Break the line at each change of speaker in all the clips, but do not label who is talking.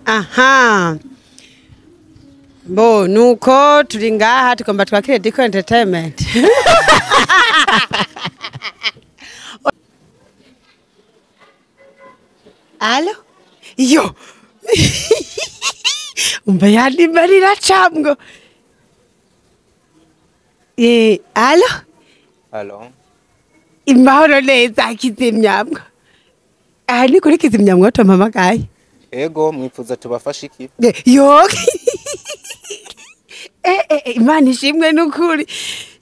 Aha. Bo nuko turi ngaha tugomba twakire Diko Entertainment. Alo? Yo. Umba yandi marira chamgo. Alo?
Alo.
Imahoro neza kizimyamwo. Ni kuri kizimyamwo mpamagaye.
Ego mwifuza tubafasha iki?
Yo. Imana ishimwe nukuri.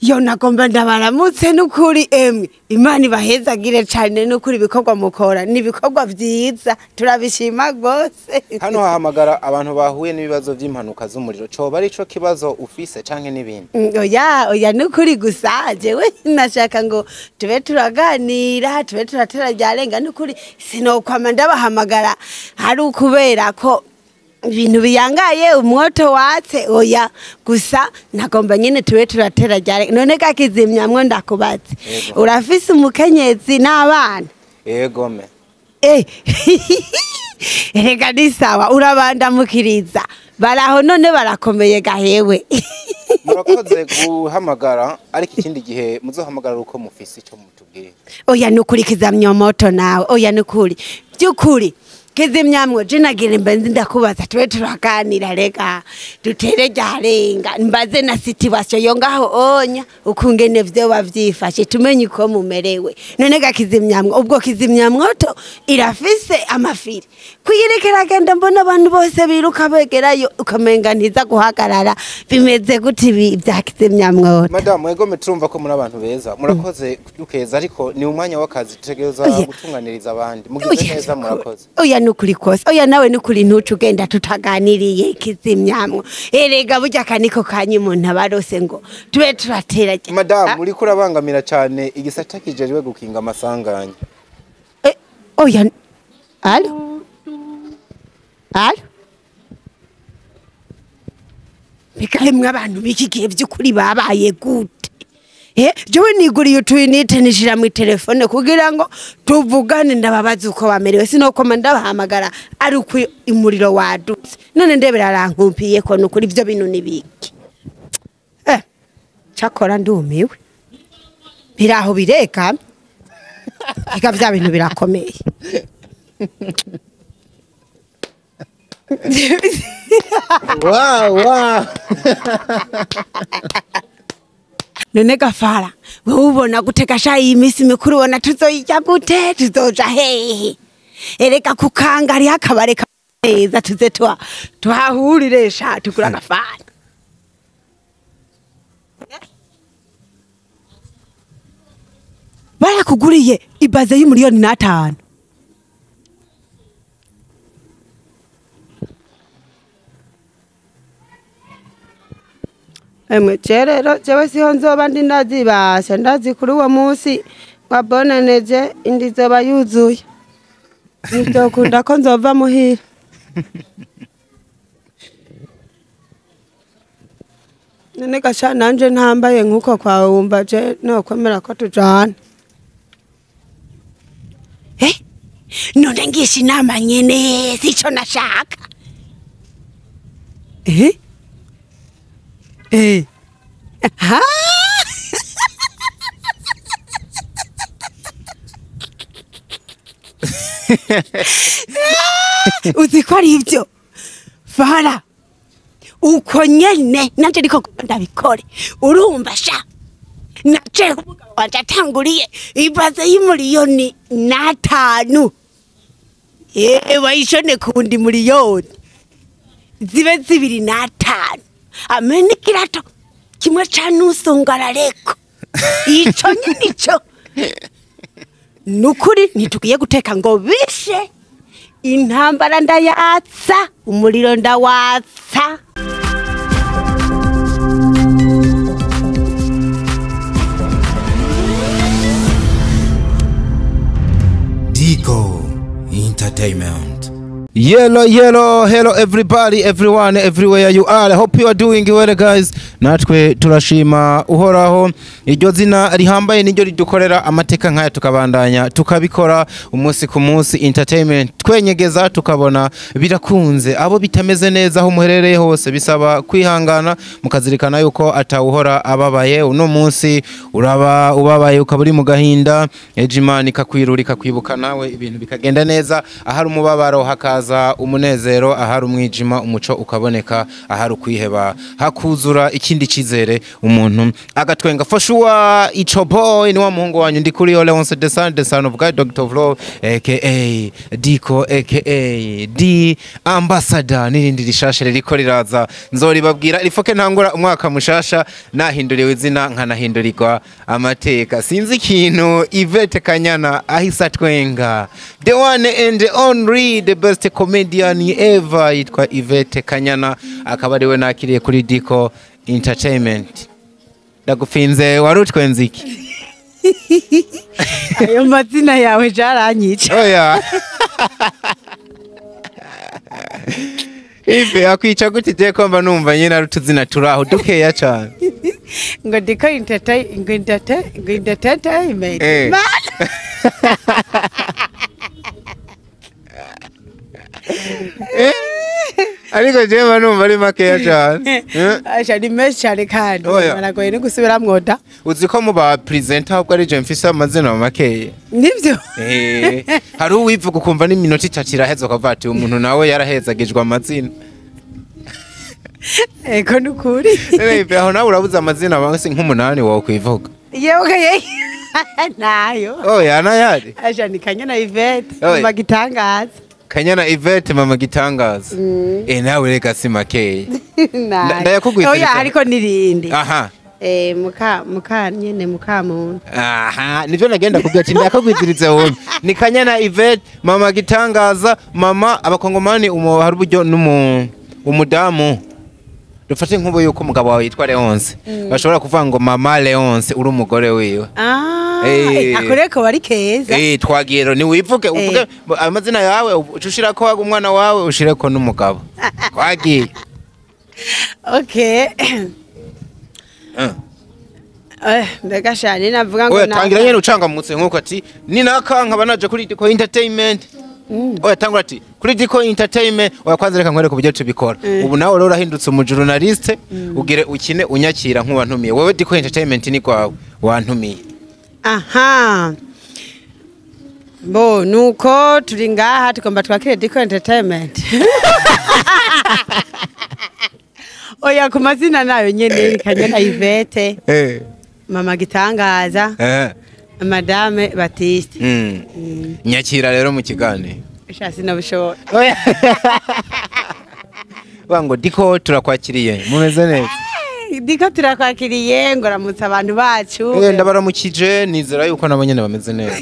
Yo nagomba ndabaramutse nukuri emwe. Imana ibahezagire cyane nukuri ibikorwa mukora ni ibikorwa vyiza turabishima gose.
Hano hahamagara abantu bahuye n'ibibazo by'impanuka z'umuriro. Coba ari ico kibazo ufise canke n'ibindi?
Oya nukuri gusa jewe nashaka ngo tube turaganira tube turatera ryarenga nukuri sinokwama ndabahamagara hari ukubera ko ibintu biyangaye umwoto watse oya gusa nagomba nyine tube turatera ryare none kakizimyamwo ndakubatse urafise umukenyezi n'abana
ego me
rega ni sawa urabandamukiriza baraho none barakomeye gahewe
murakoze guhamagara ariko ikindi gihe muzohamagara uko mufise ico mutubwire
oya nukuri kizamyomoto nawe oya nukuri byukuri kizimyamwo jinagira mbenzi ndakubaza tube turaganira rega dutere ryarenga mbaze na situation yo ngaho onya ukungene vyo bavyifashe tumenye uko mumerewe none ga kizimyamwo ubwo kizimyamwoto irafise amafiri kuyirekera genda mbona abantu bose biruka begerayo ukamenga ntiza guhagarara bimeze gute bya kizimyamwoto
madam ego metrumva ko muri abantu beza murakoze kudukeza ariko ni umwanya w'akazi tutegereza gutunganiriza abandi mugize neza murakoze
oya nukuri kose oya nawe nukuri ntucu ugenda tutaganiriye kizimyamwo erega burya kaniko kanyu umuntu abarose ngo tube turatera
madam uri kurabangamira cyane igisata kijejwe gukinga amasanganya
oya alo bikahemwe abantu biki gihe by'ukuri babaye gute jewe niguriye utuyinite nishira mu telefone kugira ngo tuvugane ndababaza uko bamerewe sinokoma ndabahamagara ari uko imuriro wadutse none ndebera arankumpiye ko nukuri ivyo bintu nibiki cakora ndumiwe biraho bireka ika vya bintu birakomeye
wow
none gafara wewe ubona guteka shayi imisi mikuru ubona tuzoyijya gute tuzoja hehe ereka kukanga ari akabareka neza tuze tuhahurire sha tugura gafara barakuguriye ibaze y'umiliyoni 5 rero jewe siho nzoba ndi ndazibasha ndazi kuri uwo munsi waboneneje indi zoba yuzuye nitokunda ko nzova muhira none gasha nanje ntambaye nkuko kwawe wumva je nokwemera ko tujana none ngisha inama nyene sico nashaka ha uziko ari ibyo fara uko nyene nanje ndiko ndabikore urumva sha naje umugabo wanje atanguriye ibaze y'umiliyoni 5 wayishone kundi miliyoni zibe 2.5 amene kirato kimwe canusungara reko ico nyinico nukuri nitugiye guteka ngo bishe intambara ndayatsa umuriro ndawatsa
Diko Entertainment.
Hello everybody, everyone, everywhere you are. I hope you are doing well guys. Natwe turashima uhoraho. Iryo zina rihambaye niryo ridukorera amateka nkaya tukabandanya tukabikora umunsi ku munsi entertainment twenyegeza tukabona birakunze abo bitameze neza aho muherereye hose bisaba kwihangana mukazirikana yuko atawuhora ababaye uno munsi uraba ubabaye ukaburi mu gahinda ejimani kakwirurika kwibuka nawe ibintu bikagenda neza ahari umubabaro hakaza umunezero ahari umwijima umuco ukaboneka ahari ukwiheba hakuzura ikindi cizere umuntu agatwenga for sure ico boy ni wa muhungu wanyu ndi kuri Leonce the son of God Dr. Vlo aka Diko aka D ambassador nirindi rishasha riko riraza nzori babwira ifoke ntangura umwaka mushasha nahinduriwe izina nkanahindurirwa amateka sinzi ikintu Yvette Kanyana ahisa twenga the one and only the best comedian ever yitwa Yvette Kanyana akaba ariwe nakiriye kuri Diko Entertainment ndagufinze warutwenze iki
ayo mazina yawe jaranyica
oya ife akwica gute je komba numva nyina rutuzina turaho dukeya cyane
ngo Diko Entertainment
ariko je manumva ari makeya cyane
acha ni menshi cyane kandi baragoye no gusubira mwoda
uzi ko mu ba presenter ahubwo ari je mfise amazina makeya
nivyo
hari uwivuga ukumva n'iminota itatu iraheza ukavuga ati umuntu nawe yarahezagijwe amazina
eko nukuri
rebe aho nawe urabuza amazina bangse nk'umunani wawe kwivuga
yewe nayo
oya nayari
acha ni Kanyana Yvette magitangaza
Kanyana Yvette mama gitangaza nawe reka si makeya ndayakugwitira
oya ariko nirindi
aha
muka nyene muka muntu
aha nivyo nagenda kubwira ati ndakagwitirize wowe ni Kanyana Yvette mama gitangaza mama abakongomani hari uburyo umudamu dufate nk'ubu yuko umugabo wawe yitwa Leonce bashobora kuvuga ngo mama Leonce uri umugore wiwe
akoreko bari keza
twagiro ni wivuge uvuge amazina yawe ucushira ko umwana wawe ushireko n'umugabo twagiye
okay ndagashani navuga ngo
tangira nyene ucangamutse nkuko ati ni nakanka banaje kuri Diko Entertainment oya tangura ati kuri Diko Entertainment oya kwanza reka nkwereke uburyo tubikora ubu nawe rero urahindutse umujournaliste ugire ukine unyakira nk'uwantumiye wewe Diko Entertainment ni kwawe wantumiye
aha bo nuko turi ngaha tukomba twakire Diko Entertainment oya ku mazina nayo nyene Kanyana Yvette mama gitangaza madame Baptiste
nyakira rero mu kigane
shasi nabishobora
bango Diko turakwakiriye mumeze neza
Diko turakwakiriye ngo ramutsa abantu bacu
ndabaramukije nizera yuko nabo nyene bameze neza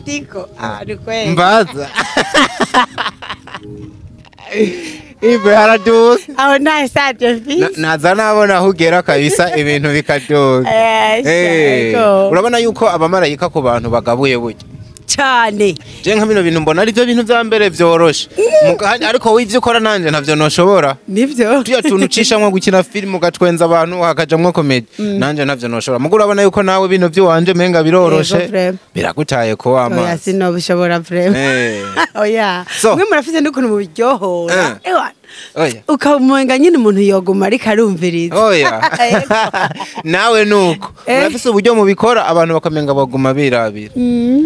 Diko arikwe
mbaza ibe haraduka
aho nta sate fisi
naza nabona hugera kabisa ibintu bikaduka urabona yuko abamarayika ku bantu bagabuye buryo
cyane
je nka bino bintu mbona ari byo bintu bya mbere byoroshe ariko wivyo ukora nanje ntavyo noshobora
nivyo
tuya tuntu cishamwe gukina film ugatwenza abantu hakajamwe comedy nanje ntavyo noshobora mugo urabona yuko nawe bino byo wanje menga biroroshe biragutaye ko ama
oya sinobishobora vraiment oya mwe murafite n'ukuntu mu biryohora
oya
ukamuwenga nyine umuntu yoguma ariko arumviriza
oya nawe nuko urafise uburyo mu bikora abantu bakamenga baguma birabira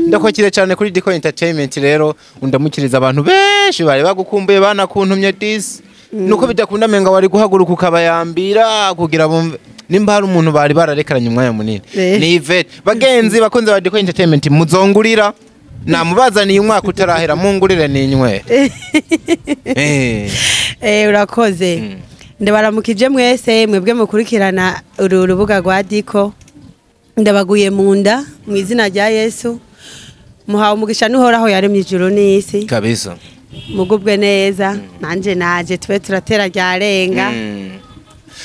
ndakwakire cyane kuri Diko Entertainment rero undamukiriza abantu benshi bari bagukumbuye banakuntumye disi nuko bidakunda menga wari guhaguruka ukabayambira kugira bumve nimba hari umuntu bari bararekaranye umwanya munini ni Yvette bagenzi bakunze ba Diko Entertainment muzongurira namubazaniye umwaka utarahera mungurire ninywe
urakoze ndabaramukije mwese mwebwe mukurikirana uru rubuga rwa Diko ndabaguye mu nda mu izina rya Yesu muhawe umugisha n'uhoraho yaremye ijuru n'isi
kabisa
mugubwe neza nanje naje twe turatera ryarenga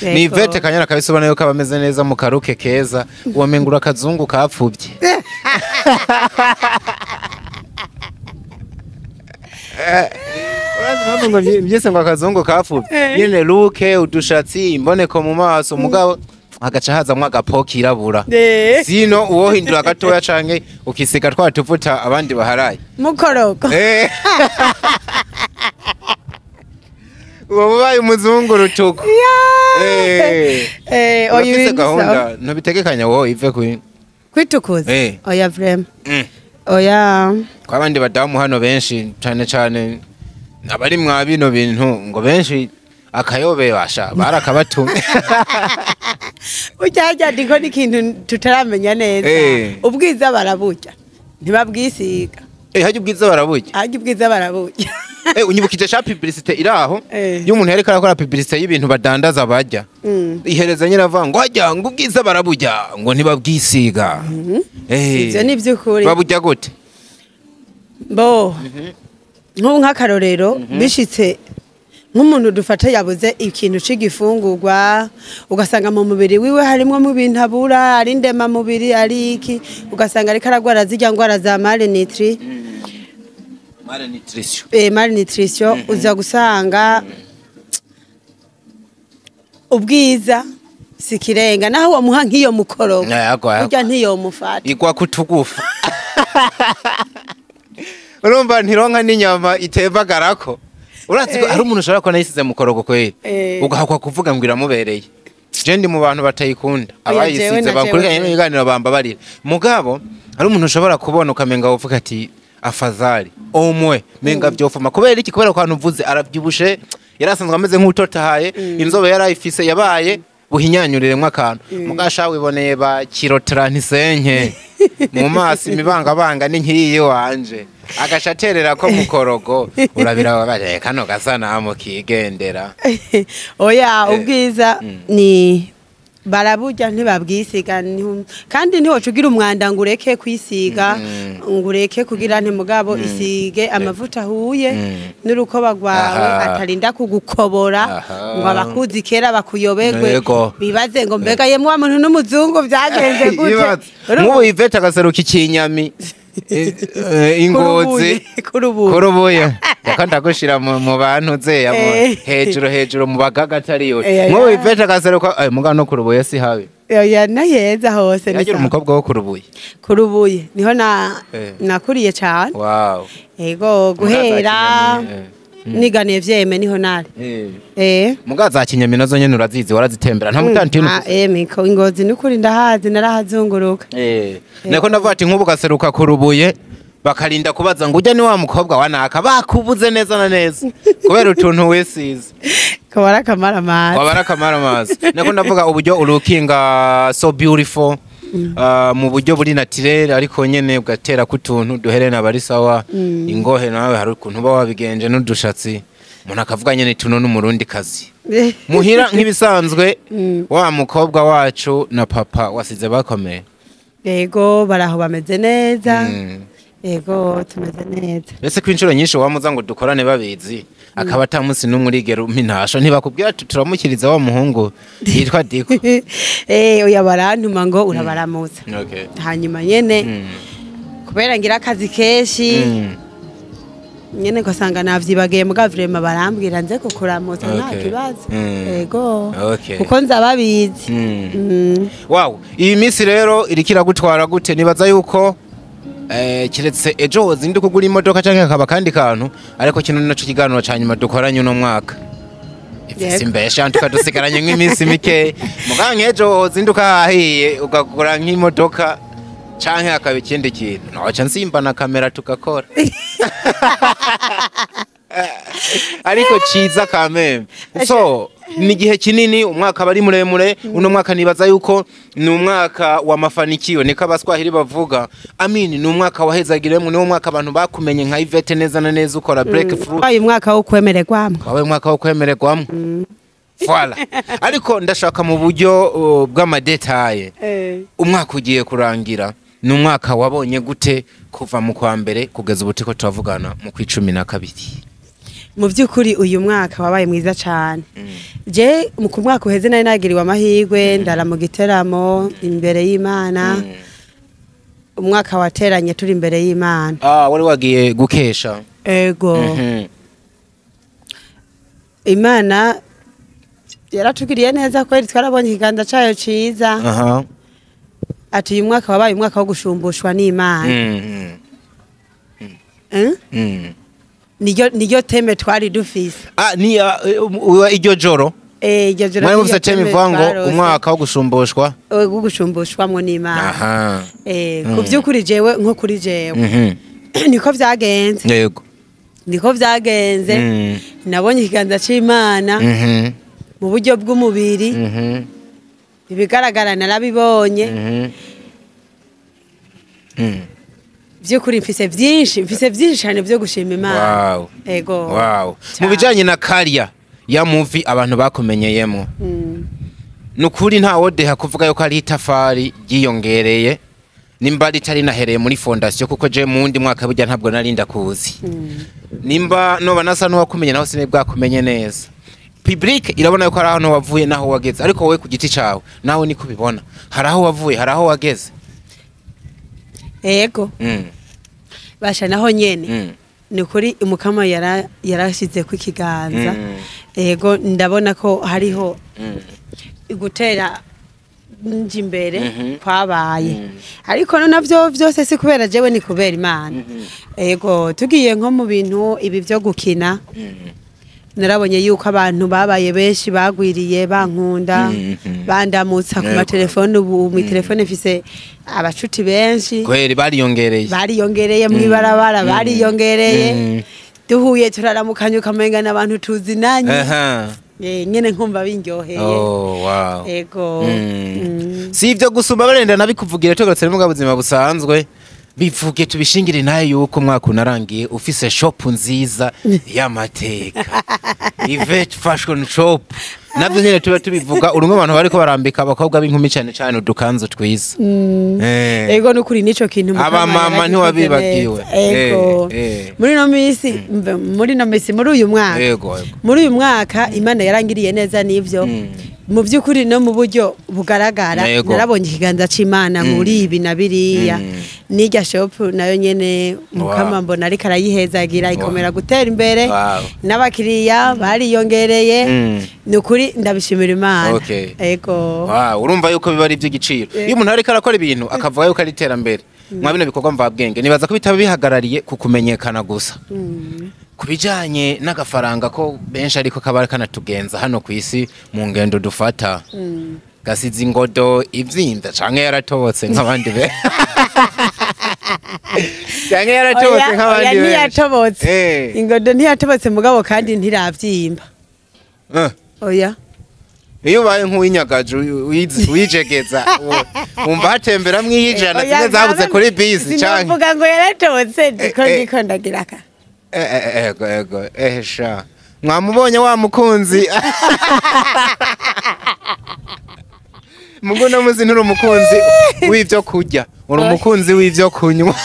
ni Yvette Kanyana kabisa ubona yuko abameze neza mu karuke keza uwamengura akazungu kapfubye urazi mpamvu ngo byise ngo akazungu kafubye nyene luke udushatsi imboneko mu maso mugabo agaca hazamwo agapo kirabura sino uwohindura gatoya canke ukisiga twa tuvuta abandi baharaye
mukoroko
ubaye umuzungu rutuko urafise gahunda ntubitegekanya wowe ive
kwitukuza oya vrema oya
kwa bandi badamu hano benshi cane cane abari mwa bino bintu ngo benshi akayobe basha barakabatumye
ujyaja ndiko n'ikintu tutaramenya neza ubwiza baraburya ntibabwisiga
haje ubwiza baraburya unyibukije sha publicité iraho y'umuntu yareka arakora publicité y'ibintu badandaza barya ihereza nyine avuga ngo hajya ngo ubwiza baraburya ngo ntibabwisiga
ivyo ni vy'ukuri
baburya gute
bo nk'ubu nk'akarorero bishitse nk'umuntu dufata yabuze ikintu c'igifungurwa ugasanga mu mubiri wiwe harimwo mu bintu abura ari ndema mubiri ari iki ugasanga ariko aragwara zirya ngwara za malnutrition uza gusanga ubwiza sikirenga naho wamuha nk'iyo mukoro burya ntiyomufata
igwa kutugufa urumva ntironka n'inyama itevagarako urazi ko hari umuntu ushobora ko nayisize mu korogo kweri ugahakwa kuvuga ngo iramubereye je ndi mu bantu batayikunda abayisize bakurikanye n'ibiganiro bambabarira mugabo hari umuntu ushobora kubona ukamenga uvuga ati afadhali omwe menga vyofuma kubera iki kubera ko uvuze aravyibushe yarasanzwe ameze nk'utotahaye inzobe yarayifise yabaye buhinyanyuriremwe akantu mugasha wiboneye ba kirotera ntisenke mu maso imibangabanga n'inkiyi wanje agashaterera ko mukorogo urabira wabaye kano gasanamu kigendera
oya ubwiza ni baraburya ntibabwisiga kandi ntiwocugira umwanda ngo ureke kwisiga ngo ureke kugira ntimugabo isige amavuta ahuye n'urukoba rwawe atarinda kugukobora ngo abakuzi kera bakuyoberwe bibaze ngo mbega yemwe wa muntu n'umuzungu byagenze gute
nk'ubu Yvette agaseruka ikinyami ingozi kurubuye yakanda gushira mu bantu ze hejuru mu bagaga atariyo nk'ubu Yvette agaseruka mugano no kurubuye si habi
ya naheza hose
yagira umukobwa wo
kurubuye niho nakuriye cyane
wow
ego guhera niganiye vyeme niho nari
mugaza kinyami nazo nyene urazizi warazitembera nta mutanti
miko ingozi n'ukuri ndahazi narahazunguruka
nako ndavuga ati nk'ubu gaseruka kurubuye bakarinda kubaza ngo ujya ni wa mukobwa wanaka bakubuze neza na neza kubera utuntu wesize
kabara kamara amazi
nako ndavuga uburyo urukinga so beautiful mu buryo buri naturel ariko nyene ugatera kutuntu duherena bari sawa ingohe nawe hari ukuntu ba wabigenje n'udushatsi umuntu akavuga nyene tuno n'umurundi kazi muhira nk'ibisanzwe wa mukobwa wacu na papa wasize bakomeye
yego baraho bameze neza yego tumeze neza
ese kwinshuro nyinshi wamuza ngo dukorane babizi akaba atamusi n'umurigero mintasho ntibakubwira turamukiriza wa muhungu yitwa Diko
oya barantuma ngo urabaramuza hanyuma nyene kubera ngira akazi keshi nyene gasanga navyibagiye mu gavrema barambwira nze kukuramutsa nta kibazo yego kuko nzababizi
wow iyi misi rero irikira gutwara gute nibaza yuko kiretse ejo wozindi kugura imodoka canke akaba kandi kantu ariko kino naco kiganiro cyanyuma dukoranye uno mwaka ifisi mbesha tukadusigaranye nk'iminsi mike muganke ejo wozinduka hahiye ugakugura nk'imodoka canke akaba ikindi kintu noca nsimba na kamera tukakora ariko ciza kameme so ni gihe kinini umwaka bari muremure uno mwaka nibaza yuko ni umwaka wa mafanikio niko abaswahili bavuga amini ni umwaka wahezagiremo ni umwaka abantu bakumenye nka Yvette neza na neza ukora breakthrough
wabaye umwaka wo kwemererwamo
voilà ariko ndashaka mu buryo bw'amadetaye umwaka ugiye kurangira ni umwaka wabonye gute kuva mu kwa mbere kugeza ubutiko turavugana mu kwicumi na kabiri
mu byukuri uyu mwaka wabaye mwiza cyane je mu kumwaka uheze nari nagiriwe amahirwe ndara mu giteramo imbere y'Imana umwaka wateranye turi imbere y'Imana
wari wagiye gukesha
ego Imana yaratugiriye neza kweli twarabonye ikiganza cayo ciza.
aha
Ati uyu mwaka wabaye umwaka wo gushumbushwa n'Imana. Niryo teme twari dufise.
ni iryo joro
Iryo joro
mwari mufise teme ivango umwaka wo gushumbushwa
wo gushumbushwamwo n'Imana.
aha
Ku vy'ukuri jewe nko kuri jewe niko vyagenze.
yego
Niko vyagenze. Nabonye ikiganza c'Imana mu buryo bw'umubiri. Ibigaragara narabibonye. Vy'ukuri mfise vyinshi cyane vyo gushima Imana.
Wow.
Ego.
Wow. Mu bijanye na career ya movie abantu bakumenyeyemo. Nukuri nta wodeha kuvuga yuko ari itafari yiyongereye. Nimba ritari nahereye muri fondation kuko je mundi mwaka burya ntabwo narinda kuzi. Nimba noba nasa n'uwakumenye naho sine bwakumenye neza. Public irabona yuko ari ahantu wavuye naho wageze ariko wowe ku giti cawe nawe niko bibona. Hari aho wavuye hari aho wageze.
Ego. Basha naho nyene. Ni kuri umukama yarashize ku ikiganza. Ego ndabona ko hariho gutera njimbere kwabaye. Ariko no navyo vyose si kubera jewe ni kubera Imana. Ego tugiye nko mu bintu ibi byo gukina. Narabonye yuko abantu babaye benshi bagwiriye bankunda bandamutsa ku matelefone ubu mu telefone mfise abacuti benshi
kweri
bariyongereye mu ibarabara bariyongereye duhuye turaramukanye ukamenga n'abantu tuzinanye nyene nkumva binyoheye.
Oh wow.
Ego.
Si ivyo gusumba barenda nabikuvugira togotse mu buzima busanzwe bivuge tubishingire naye yuko mwaka unarangiye ufise shop nziza y'amateka Yvette Fashion Shop navyo nyene tuba tubivuga urumwe abantu bariko barambika abakobwa b'inkumi cyane cyane udukanzo twiza.
Ego nukuri nico kintu
aba mama ntiwabibagiwe.
Ego. Muri no misi muri uyu mwaka.
Ego.
Muri uyu mwaka Imana yarangiriye neza nivyo. Mu byukuri no mu buryo bugaragara narabonye ikiganza c'Imana muri ibi na biriya. Nijya shop nayo nyene mukama mbona ariko arayihezagira ikomera gutera imbere. N'abakiriya bariyongereye. Nukuri ndabishimira Imana. Ego.
Urumva yuko biba ari iby'igiciro. Iyo umuntu ariko arakora ibintu akavuga yuko ari iterambere. Mwabino bikorwa mvabwenge nibaza ko bitaba bihagarariye kukumenyekana gusa. Kubijanye n'agafaranga ko benshi ariko kabara kanatugenza hano ku isi mu ngendo dufata. Gasize ingodo ivyimba canke yaratobotse nk'abandi be. Canke yaratobotse nk'abandi be.
Ntiyatobotse. Ingodo ntiyatobotse mugabo kandi ntiravyimba. Oya.
Iyo ubaye nk'uwinyagaje wijegeza umva hatembera mw'ijana zimwe zabuze kuri bisi canke.
Sinavuga ngo yaratobotse ndiko ndagira ka.
Ego sha mwamubonye wa mukunzi Mugono muzi nturi umukunzi w'ivyo kurya uri umukunzi w'ivyo kunywa.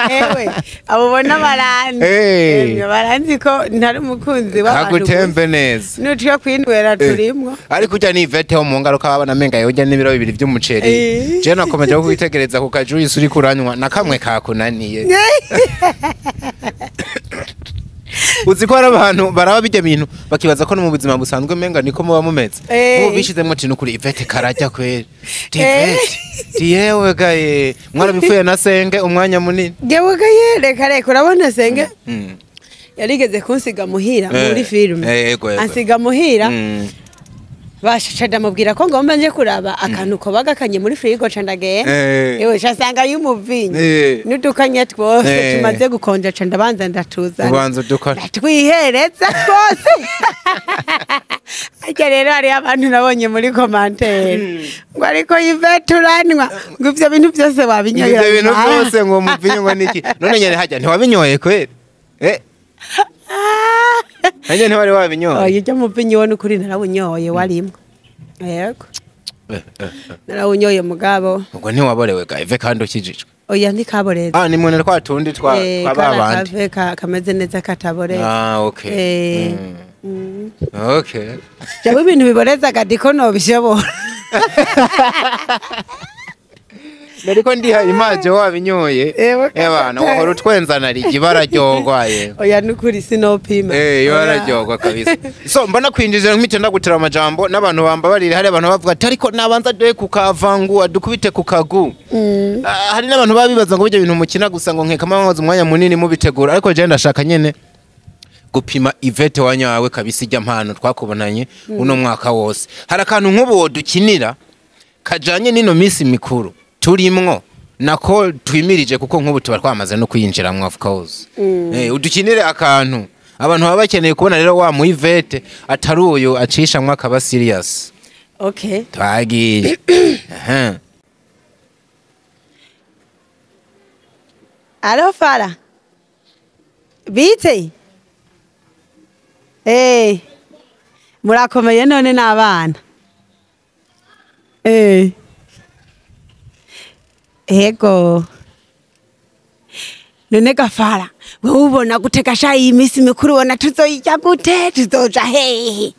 Ewe abubona barandi baranzi ko ntari umukunzi w'abantu
agutembe neza
n'utyo kwinwera turimwo
ariko ujya ni Yvette ho mu ngaruka abana menga yojya n'ibiro bibiri by'umuceri je nakomeje kwitegereza ku kajuice uri kuranywa na kamwe kakunaniye. Uzi ko hari abantu baraba bijya bintu bakibaza ko no mu buzima busanzwe menga niko muba mumeze ubu bishizemo ati nukuri Yvette karajya kweri yewe gaye mwarabifuye na senge umwanya munini
yewe gaye reka urabona senge yarigeze kunsiga muhira muri filme ansiga muhira bashacada mubwira ko ngomba nje kuraba akantu ko bagakanye muri frigo candage yewe cyasanga y'umuvinyi n'udukanye twose tumaze gukonja canda banza ndatuza
ubanza dukora
twihereza twose ajya rero ari abantu nabonye muri commentaire ngo ariko Yvette uranwa ngo ivyo bintu byose wabinyoye
ivyo bintu byose ngo muvinyi ngo niki none nyene hajya ntiwabinyoye kweri Hanye ntwari wabinyoye.
Yijya mu pinyi wone kuri narawunyoye warimwe. Yego. Narawunyoye mugabo.
Ubwo ntiwaborewe ga Yvette kandi ukijijwe.
Oya ndikaboreza.
Ni mwene kwa tundi twa babandi.
Kaveka kameze neza kataboreza.
Okay. Okay.
Jabu ibintu biboreza gadiko no bishobora.
nariko ndiha imaje wabinyoye ebana wahora utwenzana rigi bararyohwaye
oya nukuri sinopima
bararyohwa kabisa so mbona kwinjije nk'icyo ndagutera amajambo n'abantu bamba barire hari abantu bavuga ati ariko nabanza doye kukavangu adukubite kukagu hari n'abantu babibaza ngo bijye bintu mukina gusa ngo nkeka mamaze umwanya munini mubitegura ariko je ndashaka nyene gupima Ivete wanyawe kabisa ijya mpano twakubonanye uno mwaka wose hari akantu nk'ubu dukinira kajanye nino misi mikuru turimwo nako twimirije kuko nk'ubu tuba twamaze no kuyinjiramwo of course udukinire akantu abantu baba bakeneye kubona rero wa mu Ivete atari uyu acisha mwaka ba serious
okay
twagiye
Alo Fara bite murakomeye none n'abana ego none Gafara wewe ubona guteka shayi imisi mikuru ubona tuzoyijya gute tuzoja hehe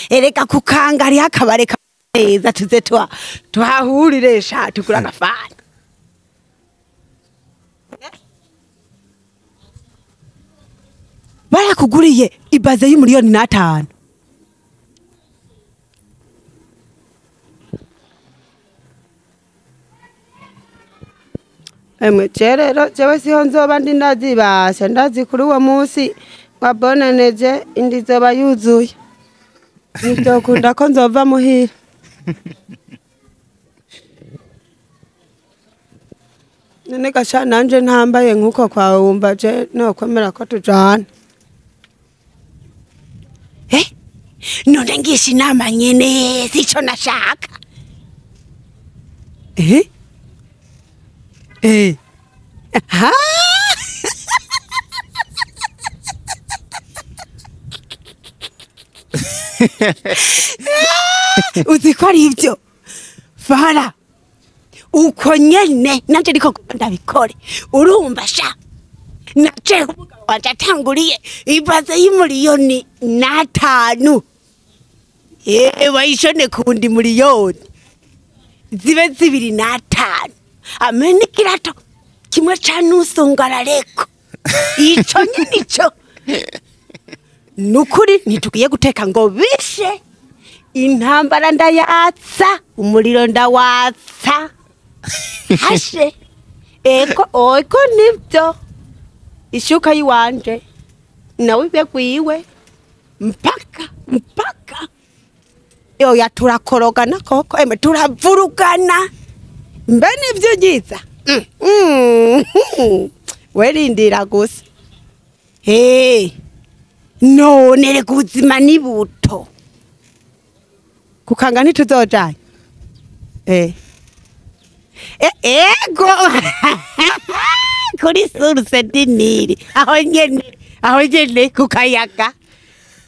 ereka kukangari hakabareka neza tuze tuhahurire sha tugura Gafara barakuguriye ibaze y'umuriyoni n'atanu rero jewe siho nzoba ndi ndazibasha ndazi kuri uwo munsi wa bonaneje indi zoba yuzuye ntibyokunda ko nzova muhira none gasha nanje ntambaye nk'uko kwawe wumva je nokwemera ko tujana none ngisha inama nyene sico nashaka uzi ko ari ibyo Fara uko nyene nanje ariko ndabikore urumva sha naje umugabo wanje atanguriye ibaze y'umuriyoni n'atanu wayishone kundi muriyoni zibe 2.5 amene kirato kimwe canusongarareko ico nyinico nukuri ntitugiye guteka ngo bishe intambara ndayatsa umuriro ndawatsa hashe eko nibyo ishuka yiwanje nawe begwiwe mpaka yoya turakorogana koko turavurugana mbe nibyo giza werindira gusa none reka ubuzima ni buto kukanga ntituzojanye ego kuri source diniri aho nyene kukayaga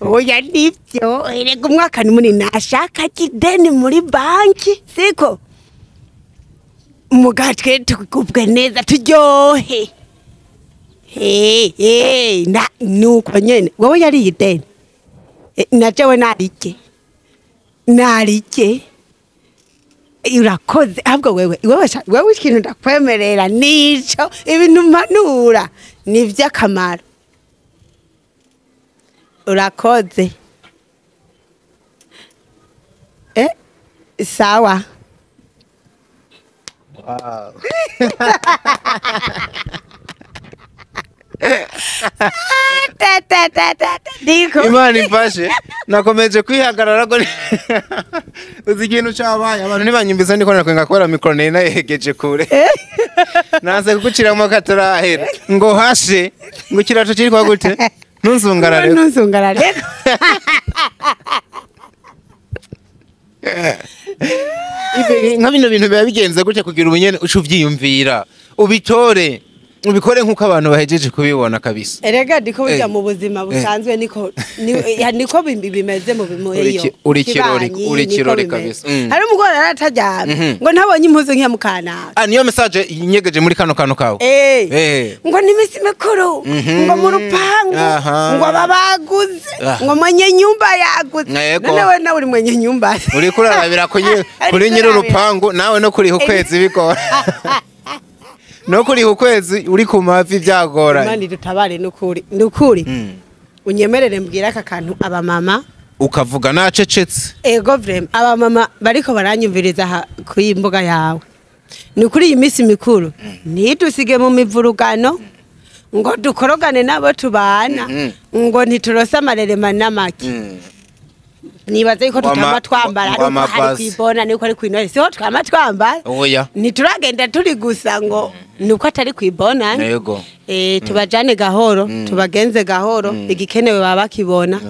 oya nivyo erega umwaka nimuni nashaka kideni muri banki siko mugatwe tukubwe neza turyohe nuko nyene wowe yari ideni najewe narike urakoze ahubwo wewe ikintu ndakwemerera nico ibintu mpanura ni vy'akamaro urakoze sawa wow.
Imana ifashe nakomeje kwihagarara ko uzi ikintu cyabaye abantu ntibanyumvise ndiko nakwenga kubera mikoro nari nayegeje kure naze kuguciramo katurahera ngo hashe ngo kirato kiri kwa gute ntunzungarare nka bino bintu biba bigenze gutya kugira ubunyene ucu vyiyumvira ubitore ubikore nk'uko abantu bahejeje kubibona kabisa.
Erega ndiko burya mu buzima busanzwe niko bimeze mu bimuheyo.
Uri kirori kabisa.
Hari umugore aratajyana ngo ntabonye impuzu nk'iya mukana.
Niyo message inyegeje muri kano kawe.
Ngo nimisi mikuru ngo mu rupangu ngo babaguze ngo mwenye nyumba yaguze. Nawe nawe uri mwenye nyumba.
Uri kurarabira kuri nyiri urupangu nawe no kuri ukwezi bikora. No kuri ukwezi uri ku mavi byagora.
Imana dutabare nukuri. Unyemerere mbwira aka kantu aba mama
ukavuga nacecetse.
Ego vrem aba mama bariko baranyumviriza ku imbuga yawe. Nukuri iyi misi mikuru nidusige mu mivurugano ngo dukorogane nabo tubana ngo ntiturose amarerema n'amaki. Nibaze yuko tutama twambara ariko hari kwibona niko ari kwinore siho twama twambara.
Oya.
Nituragenda turi gusa ngo nuko atari kwibona.
Yego.
Tubajane gahoro, tubagenze gahoro, igikenewe baba bakibona.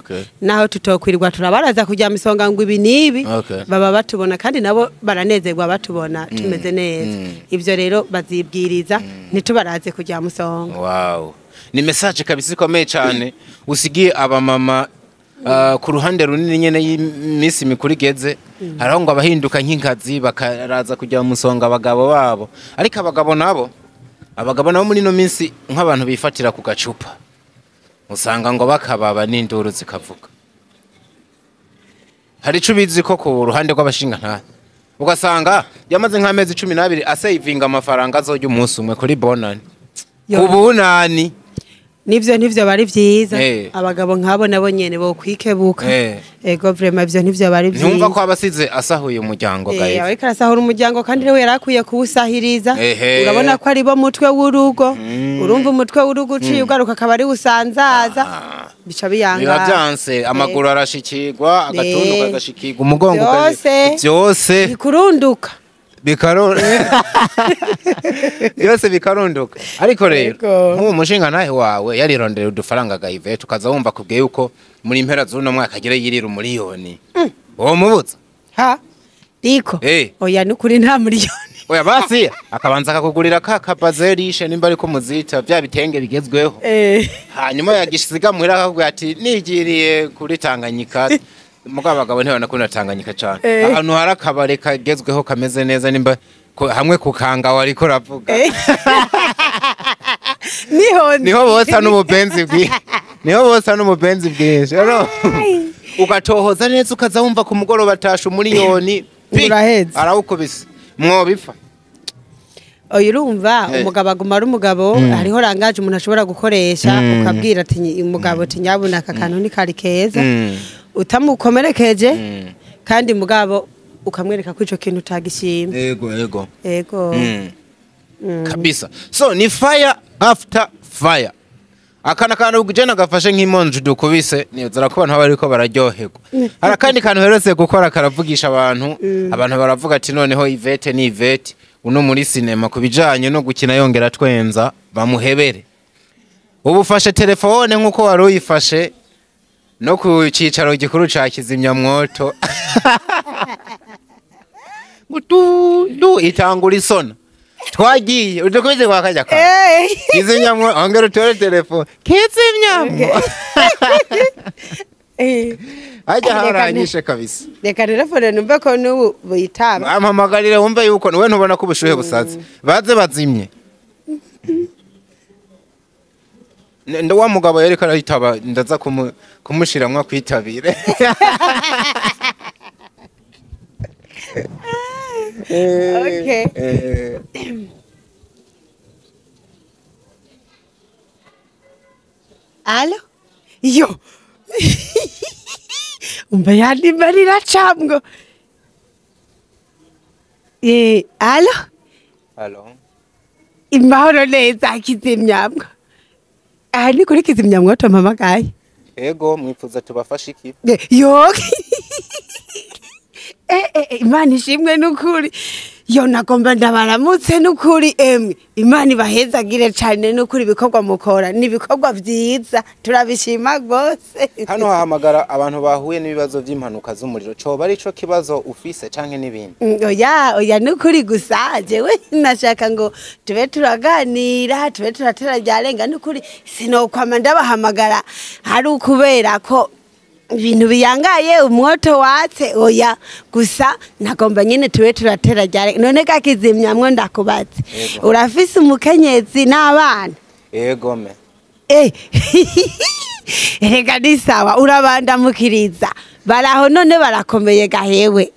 Naho tutokwirirwa turabaraza kujya misonga ngo ibi nibi baba batubona kandi nabo baranezerwa batubona tumeze neza. Ivyo rero bazibwiriza ntitubaraze kujya musonga.
Wow. Ni message kabisa ikomeye cyane usigiye aba mama ku ruhande runini nyene y'imisi mikuru igeze haraho ngo abahinduka nk'inkazi bakaraza kujya musonga abagabo babo ariko abagabo nabo muri no minsi nk'abantu bifatira ku gacupa usanga ngo bakababa n'induru zikavuga. Hari cubizi ko ku ruhande rw'abashinga nta ugasanga yamaze nk'amezi 12 asavinga amafaranga azojya umunsi umwe kuri bonani ubunani.
Nivyo bari vyiza abagabo nkabo nabo nyene bo kwikebuka. Ego vraiment ivyo nivyo bari vyiza.
Numva ko abasize asahuye umuryango gaye.
Ariko arasahura umuryango kandi rero yarakuye kuwusahiriza. Urabona ko ari bo mutwe w'urugo. Urumva umutwe w'urugo uciye ugaruka akabari usanzaza. Bica biyanga.
Biba byanse amaguru arashikirwa agatundu kagashikirwa umugongo
byose bikurunduka.
Yose bikarunduka ariko rero nk'uwo mushinga nahe wawe yarirondera udufaranga gahive tukaza wumva kubwiye yuko muri impera z'uno mwaka agire yirira umuliyoni uwo mubuza
diko oya nukuri nta miliyoni
oya basi akabanza akakugurira kabazerishe nimba ariko muzita bya bitenge bigezweho hanyuma yagishyiga muhira akakubwira ati nigiriye kuri Tanganyika mugabo abagabo ntibana Tanganyika cyane ahantu hari akabare kagezweho kameze neza nimba hamwe kukanga wariko ravuga niho bosa n'umubenzi bwinshi rero ugatohoza neza ukaza wumva ku mugoroba batasha umuliyoni arawukubise mwobifa.
Oya urumva umugabo aguma ari umugabo hariho rangaje umuntu ashobora gukoresha ukabwira ati umugabo tinyabuna aka kantu ni kari keza utamukomerekeje kandi mugabo ukamwereka ko ico kintu utagishimye. Ego
kabisa. So ni fire after fire. Akana kana ugujena gafashe nk'imonje dukubise nizera ko abantu bariko bararyoherwa. Ara kandi kantu heretse gukora karavugisha abantu baravuga ati noneho Ivete ni Ivete uno muri cinema kubijanye no gukina yongera twenza bamuhebere. Ubufashe telefone nkuko wari uyifashe no ku cicaro gikuru ca kizimyamwoto mutu itangura isona twagiye udukomeze kwakajya ka kizimyamwoto ongera utore telefone kizimyamwo ajya haranyishe kabisa.
Reka telefone numva ko n'ubu buyitaba
amamagarire wumva yuko we ntubona ko ubushuhe busaze baze bazimye. Ndo wa mugabo yereka arayitaba ndaza kumushiramwa kwitabire.
Okay. Alo? Yo. Umba yandi marira chamgo. Alo?
Alo.
Imahoro neza kizimyamwo. Ni kuri kizimyamwoto mama gaye.
Ego mwifuza tubafasha iki?
Yo. Imana ishimwe n'ukuri. yo nagomba ndabaramutse n'ukuri emwe Imana ibahezagire cyane n'ukuri ibikorwa mukora ni ibikorwa byiza turabishima gose.
Hano hahamagara abantu bahuye n'ibibazo by'impanuka z'umuriro coba ari co kibazo ufise canke n'ibindi.
Oya n'ukuri gusa jewe nashaka ngo tube turaganira tube turatera ryarenga n'ukuri sinokwama ndabahamagara hari ukubera ko ibintu biyangaye umwoto watse oya gusa nagomba nyine tube turatera ryare none kakizimyamwe ndakubatse urafise umukenyezi n'abana
yego me
rega ni sawa urabandamukiriza baraho none barakomeye gahewe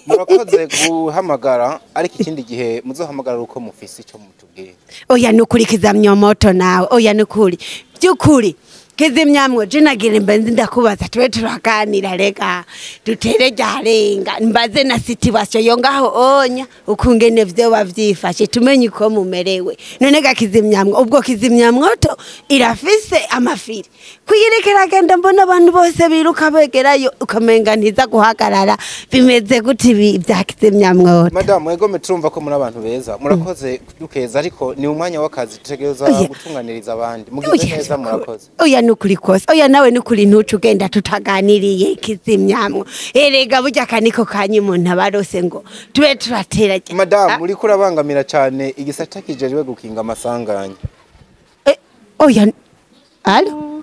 murakoze guhamagara ariko ikindi gihe muzohamagara uko mufise ico mutubwira
oya nukurikiza myomoto nawe oya nukuri byukuri kizimyamwe jinagira imbenzi ndakubaza tube turaganira rega dutere ryarenga mbaze na situation yo ngaho onya ukungene vyo bavyifashe tumenye uko mumerewe none gakizimyamwe ubwo kizimyamwoto irafise amafiri kuyirekera genda mbona abantu bose biruka begerayo ukamenga ntiza guhagarara bimeze guti bya kizimyamwoto.
Madam ego metrumva ko muri abantu beza murakoze dukeza ariko ni umwanya w'akazi tutegereza gutunganiriza abandi mugize neza murakoze.
Oya nukuri kose oya nawe nukuri ntucu ugenda tutaganiriye kizimyamwo erega burya kaniko kanyi umuntu abarose ngo tube turatera.
Madam uri kurabangamira cyane igisata kijejwe gukinga amasanganya.
Oya alo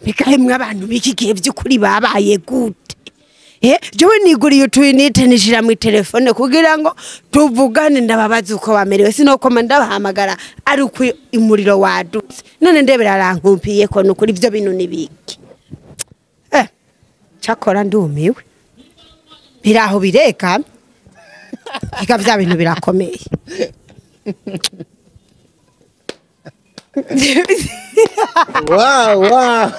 bikahemwe abantu biki gihe by'ukuri babaye gute jewe niguriye utuyinite nishira mu telefone kugira ngo tuvugane ndababaza uko bamerewe sinokoma ndabahamagara ari uko imuriro wadutse none ndebera arankumpiye ko nukuri ivyo bintu nibiki cakora ndumiwe biraho bireka ika vya bintu birakomeye.
Wow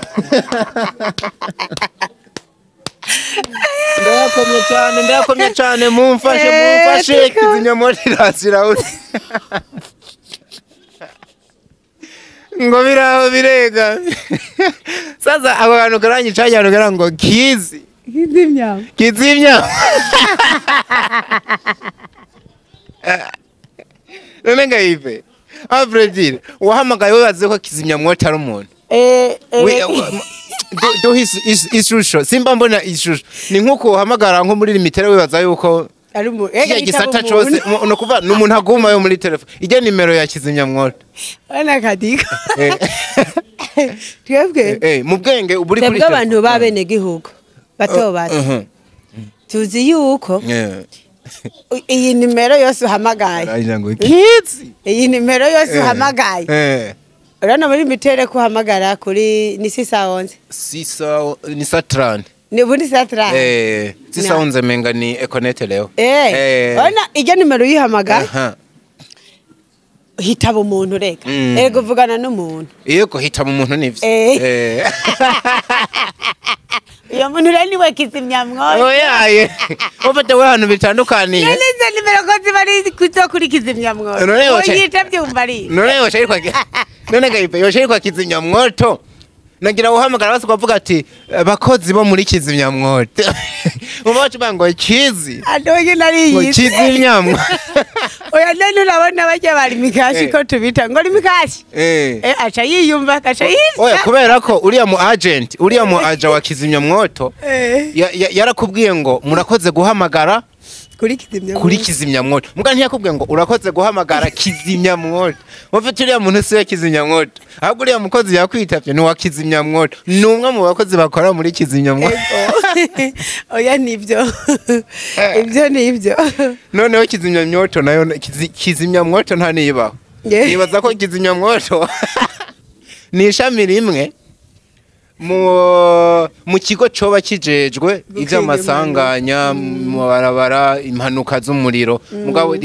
ndakomye cyane mumfashe kizimyamwoto irasira ngo biraho birega sasa abo bantu karanyicanye arugera ngo kizimya none ngayive Avril wahamagaye wibaze ko kizimyamwoto ari umuntu do ishusho simba mbona ishusho ni nkuko uhamagara nko muri limitere wibaza yuko
ari umuntu
gisata cyose no kuva n'umuntu aguma yo muri telefone ijya nimero ya kizimyamwoto
ana kadika twebwe
mu bwenge uburi kuri
twebwe abantu babene gihugu bato tuzi yuko iyi nimero yose uhamagaye iyi nimero yose uhamagaye urana muri mitere kuhamagara kuri ni 611
ni Satran
ni buri Satran
611 menga ni Econete leo
ona ijya nimero yihamagara hitaba umuntu reka ego vugana n'umuntu
yego hitaba umuntu nivyo
iyo muntu rero niwe kizimyamwoto
oyaye ufite abantu bitandukaniye
neze nimero ko zibari kuri kizimyamwoto oyita byumva ari
none yoshari kwa none gayipe yoshari kwa kizimyamwoto nagira uhamagara basi kuvuga ati bakozi bo muri kizimyamwoto ubacu bango kizi
adoye nari yise
kizimyamwo
oya none urabona bajya bari mikashi ko tubita ngo ari mikashi acha yiyumva kacha yise
oya kubera ko uriya mu agent uriya mu aja wa kizimyamwoto yarakubwiye ngo murakoze guhamagara kuri kizimyamwoto muga ntiyakubwiye ngo urakoze guhamagara kizimyamwoto wafite uriya muntu se kizimyamwoto ahubwo uriya mukozi yakwitavye ni wa kizimyamwoto ni umwe mu bakozi bakora muri kizimyamwoto
oya nivyo ibyo nivyo
noneho kizimyamwoto nayo kizimyamwoto nta nibaho nibaza ko kizimyamwoto ni ishami rimwe mu kigo coba kijejwe ivy'amasanganya mu barabara impanuka z'umuriro mugabo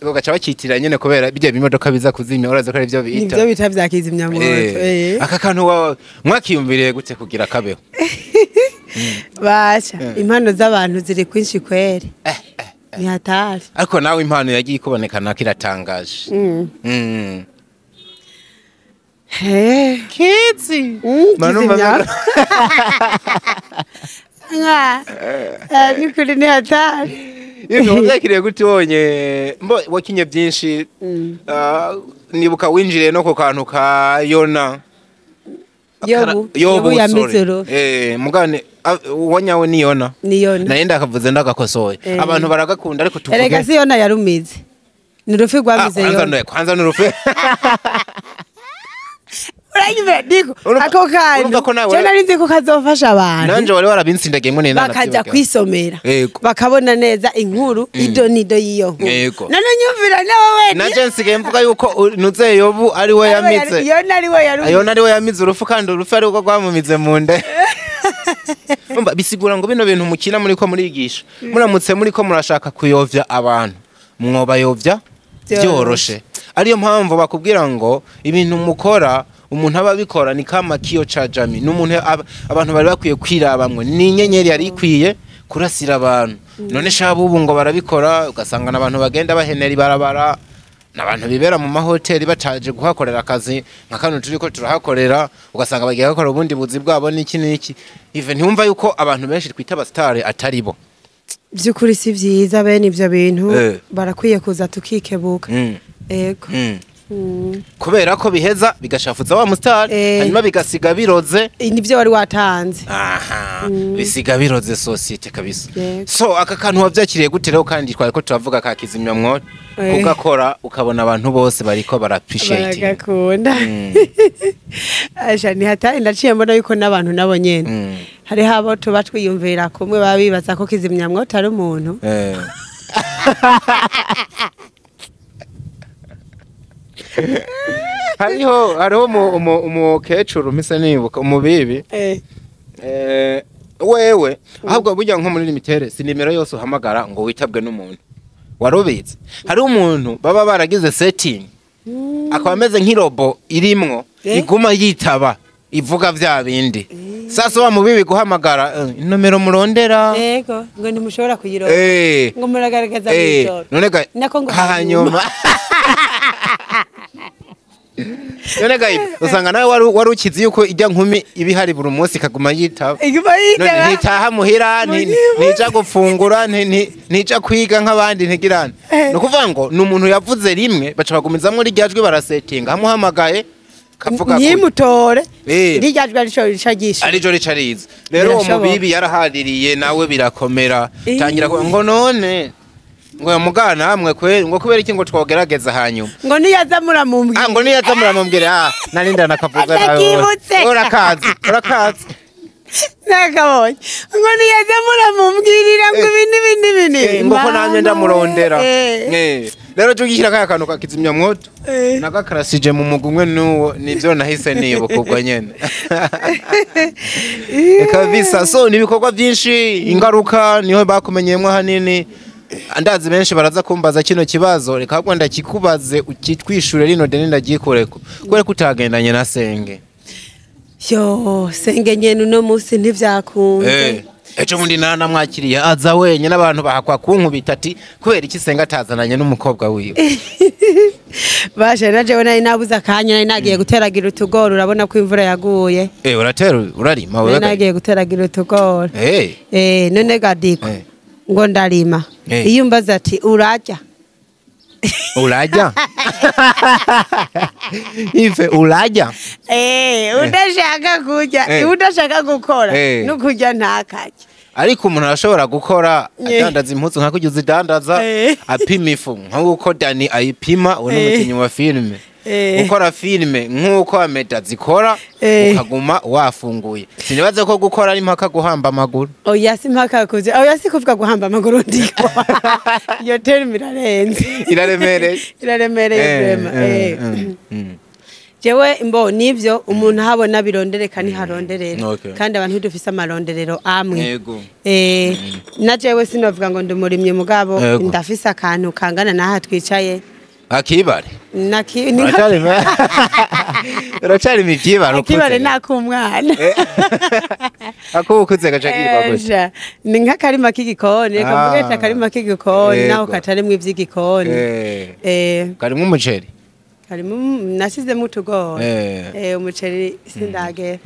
bagaca bakitira nyene kubera bijya bimodoka biza kuzimya uraza ko ari byo bita
ivyo bita vya kizimyamwoto
aka kantu mwakiyumviriye gute kugira kabeho
basha impano z'abantu ziri kwinshi kwere ni hatari
ariko nawe impano yagiye kubonekana kiratangaje
kids
manumva
inka nikuri ni hatari
Ibyo byakiriye gute wonye wakinye byinshi nibuka winjire no ku kantu ka Yona
yobu ya mizero
mugane wanyawe ni Yona naenda akavuze ndagakosoye abantu baragakunda ariko tuvuge
erega si Yona yarumize ni rufi rwamize Yona
kwanza ni rufi
uranyumva diko ako kantu cyo narinzi ko kazofasha abantu
nanje wari warabinsindagiye ngo nenda
bakaja kwisomera bakabona neza inkuru idonido yiyo nkuru none nyumvira nawe we
naje nsigaye mvuga yuko nuze yobu ari we yamitse Yona ari we yamize urufu kandi urufu ari uko rwamumize mu nde bisigura ngo bino bintu mukina muri ko murigisha muramutse muri ko murashaka kuyovya abantu mwobayovya byoroshe ariyo mpamvu bakubwira ngo ibintu mukora umuntu aba bikora ni kama kiyo cha jami n'umuntu abantu bari bakwiye kwirabamwe ni inyenyeri yari ikwiye kurasira abantu none shabu ubu ngo barabikora ugasanga nabantu bagenda bahenera barabara nabantu bibera mu mahoteli bataje guhakorera akazi nka kano turiko turahakorera ugasanga bagiye gukora ubundi buzi bwabo n'iki n'iki even ntumva yuko abantu benshi twita abastare atari bo
byukuri si byiza bene ivyo bintu barakwiye kuza tukikebuka ego
kubera ko biheza bigashafuza wa mustari hanyuma bigasiga biroze
nivyo wari watanze
bisiga biroze societe kabisa so aka kantu wavyakiriye gute rero kandi twari ko turavuga ka kizimya mwoto kugakora ukabona abantu bose bariko barappreciate
bagakunda asha ni hata ndaciye mbona yuko nabantu nabo nyene hari habo tuba twiyumvira kumwe babibaza ko kizimya mwoto ari umuntu
hariho umukecuru mise nibuka umubibi wewe ahubwo burya nko muri limitere si nimero yose uhamagara ngo witabwe n'umuntu warubize hari umuntu baba baragize setting akaba ameze nk'irobo irimwo iguma yitaba ivuga vya bindi sasa wa mubibi guhamagara inomero murondera
yego ngo ntimushobora kuyironka ngo muragaragaza bijoro
none ga hanyuma none ga usanga nawe wari ukizi yuko ijya nkumi ibihari buri munsi kaguma yitaba none nitaha muhira nica gufungura nica kwiga nk'abandi ntigirana no kuvuga ngo n'umuntu yavuze rimwe baca bagumizamwe rijyajwe barasetinga hamuhamagaye kavuga ko
nyimutore rijyajwe arico
ricariza rero uwo mubibi yarahaririye nawe birakomera tangira ngo none ngo mugana hamwe kwe ngo kubera iki ngo twogerageza hanyuma
ngo niyaza muramumbwira
ngo niyaza muramumbwira narinda nakavuga nawe urakazi
nakabonye ngo niyaza muramumbwirira ngo ibindi
ngo ko namye ndamurondera rero tugishyira kaya kantu kakizimya mwoto nagakarasije mu mugumwe nuwo nivyo nahise nibuka ubwo nyene kabisa so nibikorwa byinshi ingaruka niho bakumenyemwe hanini andazi benshi baraza kumbaza kino kibazo reka ahubwo ndakikubaze ukitwishure rino deni ndagikoreko kubera kutagendanye na senge
yo senge nyene no musi ntivyakunze
ejo mundi nana mwakiriye aza wenye n'abantu bahakwa kunkubita ati kubera iki senga atazananye n'umukobwa wiwe
bashe naje nari nabuza akanya nari nagiye guteragira utugoro urabona ko imvura yaguye
urarima
wewe nagiye guteragira utugoro none gadiko ngo ndarima iyo mbaza ati urajya
ife urajya
udashaka kurya udashaka gukora no kurya ntakajya
ariko umuntu arashobora gukora adandaza impuzu nka kujya uzidandaza apima ifu nk'uko Dani ayipima uwo n'umukinnyi wa filime ukora filime nk'uko Ameda zikora ukaguma wafunguye sinibaze ko gukora ari mpaka guhamba amaguru
oya si mpaka kuja oya si kuvuga guhamba amaguru ndiko yo term iraremereye jewe mbo nivyo umuntu habona birondereka ni haronderera kandi abantu dufise amaronderero amwe na jewe sinovuga ngo ndumurimye mugabo ndafise akantu kangana naha twicaye
akibare
uracari
mivyibaro
akibare nakumwana
akubukuze gacakirwa
gusha ni nk'akarima k'igikoni kamugeta akarima k'igikoni naho katarimwe ivy'igikoni
karimwe umuceri
nasizemo utugori umuceri sindagera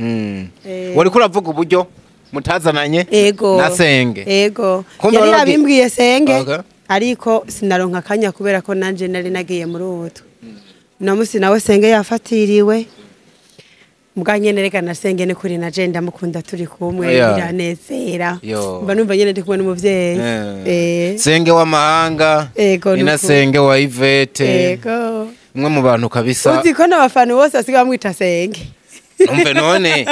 wari kuravuga uburyo mutazananye
ego
na Senge
ego
Kumbe
yari
wari
yabimbwiye Senge
Okay.
ariko sinaronka akanya kubera ko nanje nari nagiye muri ubuto namusi nawe Senge yafatiriwe mbwa nyene reka na Senge ni kuri na je ndamukunda turi kumwe
Yeah.
biranezera
Yo.
mba numva nyene ndi kumwe n'umuvyeyi
Senge w'amahanga
Ego,
ni na
nuko.
Senge wa Ivete
ego
umwe mu bantu kabisa
uzi ko n'abafana bose asiga bamwita Senge
numve none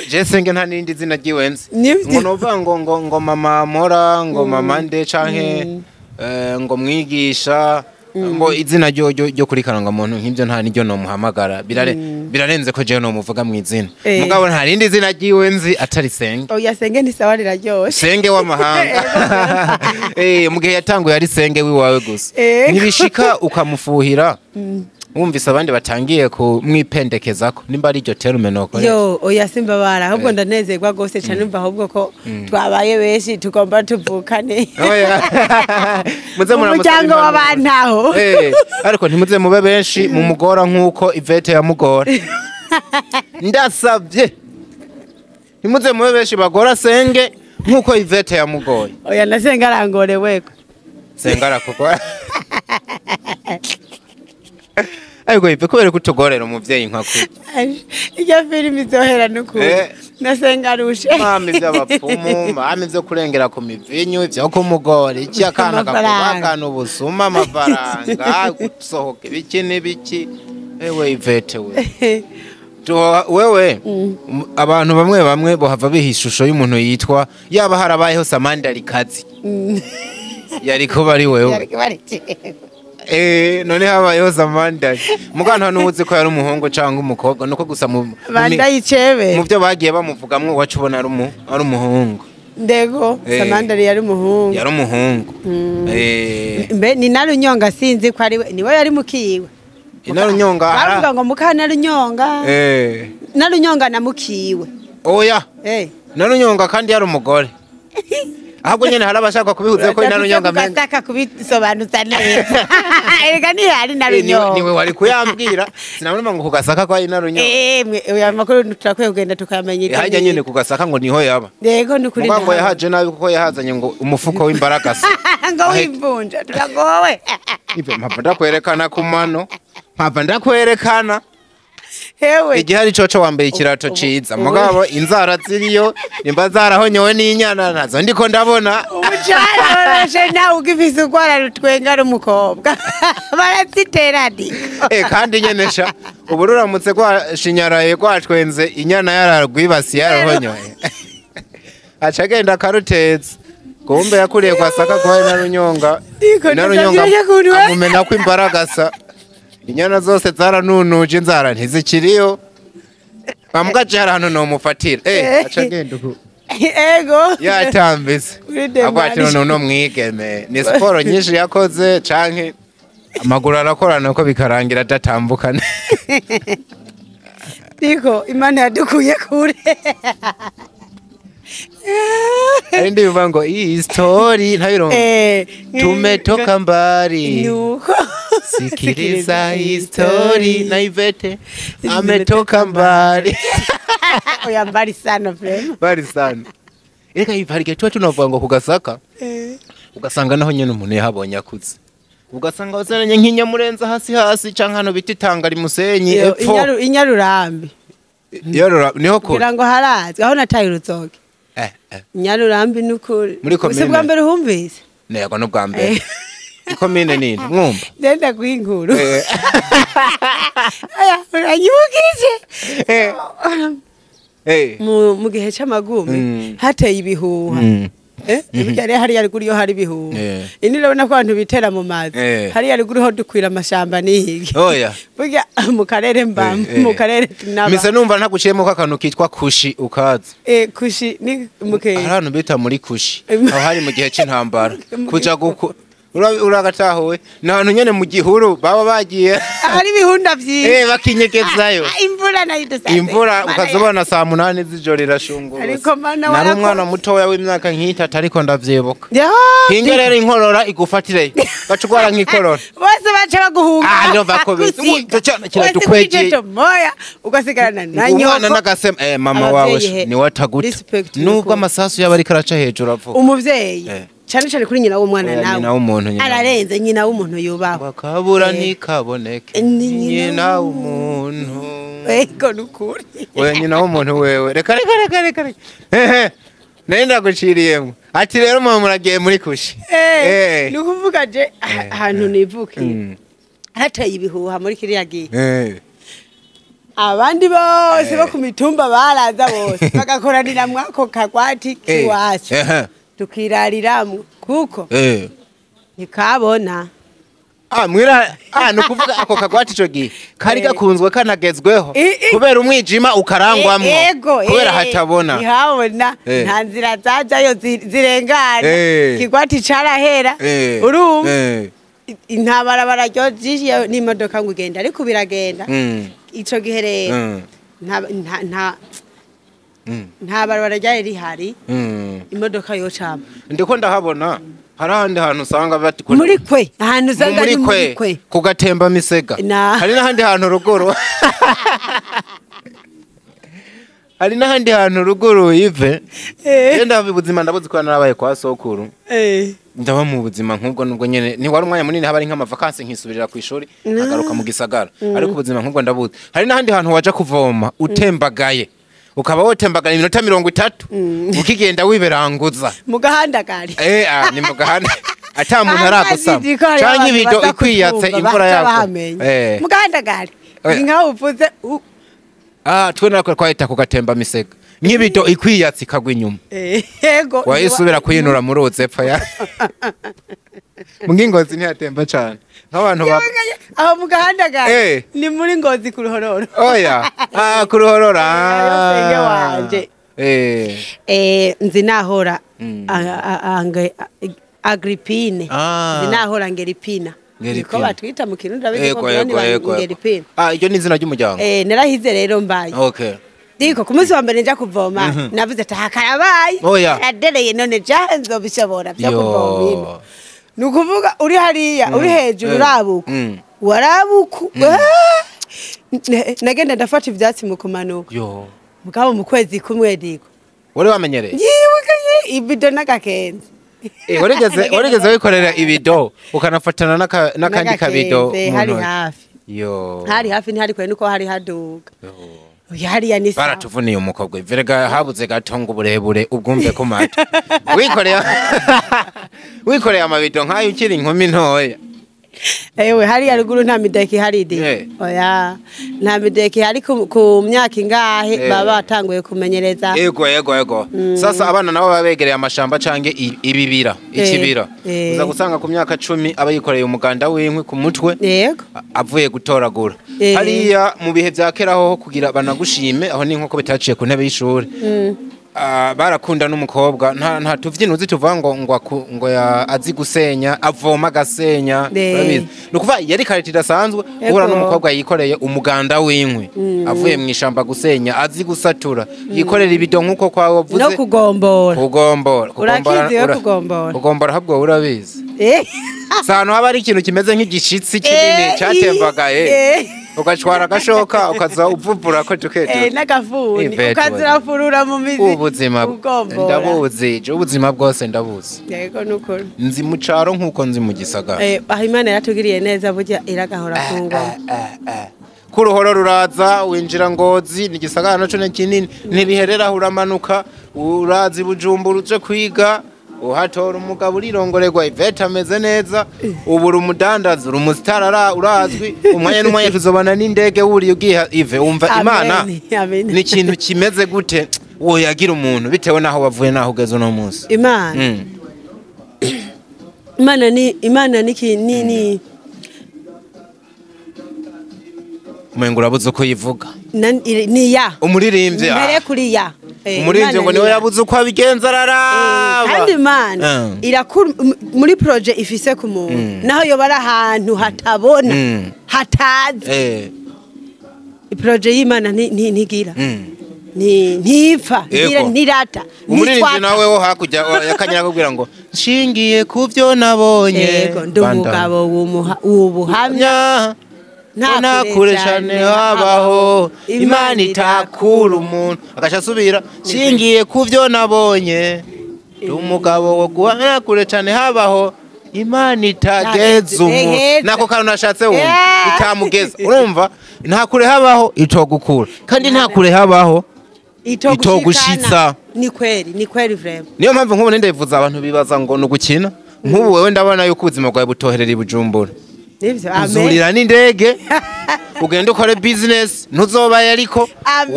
je Senge nta nindi zina ryiwenze
Nivyo.
ngo nova ngo mama mora ngo mama nde canke ngo mwigisha ngo izina ryo kuri karanga muntu nk'ibyo nta niryo no muhamagara birarenze ko je no muvuga mu izina mugabo nta rindi zina ryiwenze atari Senge
oya Senge ni sawa riraryoshe
Senge w'amahanga mu gihe yatanguye ari Senge wiwawe gusa
Ego.
nibishika ukamufuhira wumvise abandi batangiye kumwipendekezako nimba ari iryo terumenoko
yo oya simbabara ahubwo ndanezerwa gose cyane numva ahubwo ko twabaye benshi tugomba tuvukane
muze
umuryango w'abantaho
ariko ntimuze mube benshi mu mugora nk'uko Ivete yamugora ndasabye ntimuze mube benshi bagora Senge nk'uko Ivete yamugoye
oya na Senge arangoreweko
Senge arakugora ariko ipe kubera kutugorera umuvyeyi nka kuri
iryo filimi izohera n'ukuri na Senge arushe
mami vy'abapfumu mami vyo kurengera ku mivinyu vyo kumugora iki akana kakubakana ubusuma amafaranga gusohoka ibiki n'ibiki ewe Ivete wewe abantu bamwe bohava biha ishusho y'umuntu yitwa yaba harabayeho Samandarikazi yari kuba ari wewe none habayeho Samandari mugana ntuzi ko yari umuhungu cyangwa umukobwa nuko gusa mu byo bagiye bamuvugamwe wacu ubona ari umuhungu
ndego Samandari yari umuhungu mbe ni Narunyonga sinzi ko ari niwe yari mukiwe
Narunyonga
bavuga ngo mukana Narunyonga Narunyonga namukiwe
oya Narunyonga kandi yari umugore ahubwo nyene harabashaka kubihuza ko Narunyonga
menga gataka kubisobanutsa neza erega ni hari Narunyonga
niwe wari kuyambwira sinabona ngo kugasaka kwa Narunyonga
oya makuru turakwiye kugenda tukamenyira
hajya nyene kugasaka ngo niho yaba
yego nukuri
ngo yahaje nabi kuko yahazanye ngo umufuko w'imbaragasa
ngo wimvunja turagowe
ibe mpava ndakwerekana kumano mpava ndakwerekana
hewe
igihari coco wambaye ikirato ciza mugabo inzara ziriyo nimba zarahonyowe n'inyana nazo ndiko ndabona
umucana orashe nawe ugifise ugwara rutwenga rumukobwa baraziteradi
kandi nyenesha ubu ruramutse rwashinyaraye rwatwenze inyana yararwibasi yarahonyoye aca agenda akaruteza kumbe yakuriye kwasaka kwa Narunyonga amumena ko imbaragasa inyana zose zaranunuje inzara ntizikiriyo bamugaje hari hano no mufatira aca agenda uko
ego
yatambise abati no mwigeme ni siporo nyinshi yakoze canke amaguru arakorana ko bikarangira adatambukana
niko Imana yadukuye kure
ndi bivuga ngo iyi story ntabirongo tumetoka mbali
nuko
sikiliza hii story na Ivete ametoka mbali
oya mbali sana frema
mbali sana reka iparike tuba tunavuga ngo kugasaka ugasanga naho nyene umuntu yahabonye akuze ugasanga wazanye nk'inyamurenza hasi canke hano biti tangari musenyi epfo
inyarurambi
niho ko
kugira ngo harazwe aho nataye uruzoge Nyarurambi nukuri
muri komine
bwa mbere humvise
nego no bwa mbere ikomine nini mwumva
ndenda kuinkuru aya uranyibukije mu gihe c'amagume hateye ibihuha ibijyare hari yari kuri yo hari bihuha ini urabona ko abantu bitera mu mazi hari yari kuri ho dukwira amashamba nihige
oya
burya mu karere mu karere tunaba
mise numva ntaguciyemo kakantu kitwa kushi ukaza
kushi ni muke
abantu bita muri kushi aho hari mu gihe c'intambara uragatahuwe n'abantu nyene mu gihuru baba bagiye
hari ibihunda vyinshi
bakinyegezayo
imvura nayo idasanzwe
imvura ukazobona saa 8 z'ijoro irashungura
ariko mana
nari umwana mutoya w'imyaka nk'itatu ariko ndavyibuka
ya
hinge rero inkorora igufatire gacugwara nk'ikorora
bose baca baguhunga
ndova ko kira dukwege
moya ugasigarana na nyoko
umwana nagasema mama wawe ni wataguta nubwo amasasu yaba ari karaca hejuru avuga
umuvyeyi cyane cyane kuri nyina w'umwana nawe
nyina w'umuntu nyina
ararenze nyina w'umuntu yubaho
bakabura nikaboneke nyina w'umuntu
ego nukuri
we nyina w'umuntu wewe reka nenda guciriyemo ati rero mama muragiye muri kushi
nukuvuga je ahantu nivukiye hateye ibihuha muri kiriya gihe abandi bose bo ku mitumba baraza bose bagakoranira mwako kagwati kiwacu tukirariramwe kuko nikabona
mwira nukuvuga ako kagwati ico gihe kari gakunzwe kanagezweho kubera umwijima ukarangwamwo kubera hatabona
ntihabona nta nzira zajayo zirengana kigwati carahera urumva nta barabara ryojishiye n'imodoka ngo ugenda ariko biragenda ico gihe rero nta barabara ryari rihari imodoka yocama
ndiko ndahabona hari ahandi hantu usanga bati
muri kwe ahantu usanga ari muri kwe
kugatemba misega hari n'ahandi hantu ruguru hari n'ahandi hantu ruguru ive yenda ubuzima ndabuzi ko narabaye kwa sokuru ndaba mu buzima nk'ubwo nubwo nyene ni wari umwanya munini haba ari nk'amavakansi nkisubirira ku ishuri agaruka mu gisagara ariko ubuzima nk'ubwo ndabuzi hari n'ahandi hantu waja kuvoma utembagaye ukaba wotembagana iminota 30 ukigenda wiberanguza
mu gahanda kari
ni mu gahanda ata muntu aragusama canke ibido ikwiyatse imvura yako
mu gahanda kari nkaho uvuze
twe nako kwahita kugatemba misega nk'ibido ikwiyatse ikagwa inyuma
yego
wayisubira kuyinura muri uzepfa ya Ngozi ntiyatemba cyane nk'abantu
aho mu gahanda kari ni muri Ngozi ku Ruhororo
oya ku Ruhororo
wanje nzi nahora Agripine nzi nahora Ngeripina niko batwita mu Kirundi abize ko Ngeripina
iryo ni izina ry'umuryango
narahize rero mbaye diko ku munsi wa mbere nja kuvoma navuze ati hakarabaye aradereye none janzo bishobora byo kuvoma ino nukuvuga uri hariya uri hejuru urabuka warabuku nagenda ndafata ivyatsi mu kumanuka mugabo mu kwezi kumwe diko
wari wamenyereye
ibido n'agakenzi
warigeze wikorera ibido ukanafatana n'akandi kabido
hari hafi hari hafi ntihari kwe nuko hari haduga hariya ni sawa
baratuvuniye umukobwa iverega habuze gatongo burebure ubwumve ko mata wikoreye amabido nkayo ukiri inkumi ntoya
ewe hariya ruguru nta mideki hari oya nta mideki hari ku myaka ingahe baba batanguye kumenyereza
yego sasa abana nabo babegereye amashamba cange ikibira uza gusanga ku myaka 10 aba yikoreye umuganda w'inkwi ku mutwe avuye gutoragura hariya mu bihe bya keraho kugira banagushime aho ni nkoko bitaciye ku ntebe y'ishuri barakunda n'umukobwa nta tuvyino zituvuga ngo azi gusenya avoma gasenya nukuva yari kariti dasanzwe uhura n'umukobwa yikoreye umuganda w'inkwi avuye mu ishamba gusenya azi gusatura yikorera ibido nkuko kwawe wavuze
no
kugombora habwo urabizi sano haba ari ikintu kimeze nk'igishitsi kinini cyatembagaye ugacwara gashoka ukaza uvuvura ko tukete
n'agafuni ukazirafurura mu mizi
ubuzima ndabuzi ubuzima bwose ndabuzi
yego nuko
nzi mu caro nkuko nzi mu gisagara
aho Imana yatugiriye neza burya iragahora ku ngoma
ku Ruhororo ruraza winjira Ngozi ni gisagara naco ne kinini ntibiherera uramanuka urazi Bujumbura uje kwiga uhatora umugabo urirongorerwa Ivete ameze neza ubura umudandaza umusitara urazwi umwanya n'umwanya tuzobana n'indege wuriye ugiye Ive umva Imana ni ikintu kimeze gute wo yagira umuntu bitewe naho wavuye naho ugeze no munsi
Imana ni
Mwengu urabuze ko yivuga
ni ya
umuririmbye
mbere kuri ya
umurinzi ngo niwe yabuze uko abigenza araraba
kandi Imana muri projet ifise ku muntu naho yo bari ahantu hatabona hatazi projet y'Imana ntigira ntipfa ntirata
umurinzi nawe wo hakujya yakanyira kubwira ngo nshingiye kuvyo nabonye
yego ndumugabo w'ubuhamya
nta kure cyane habaho Imana itakura umuntu agasha asubira nshingiye kuvyo nabonye ndumugabo wo guhamya kure cyane habaho Imana itageza umuntu nako kantu nashatse wumva itamugeza urumva nta kure habaho itogukura kandi nta kure habaho itogushitsa
ni kweli vrema
niyo mpamvu nk'ubu ndayivuza abantu bibaza ngo nugukina nk'ubu wewe ndabona yuko ubuzima bwawe butoherera ibujumbura uzurira n'indege ugenda ukore business ntuzobaye ariko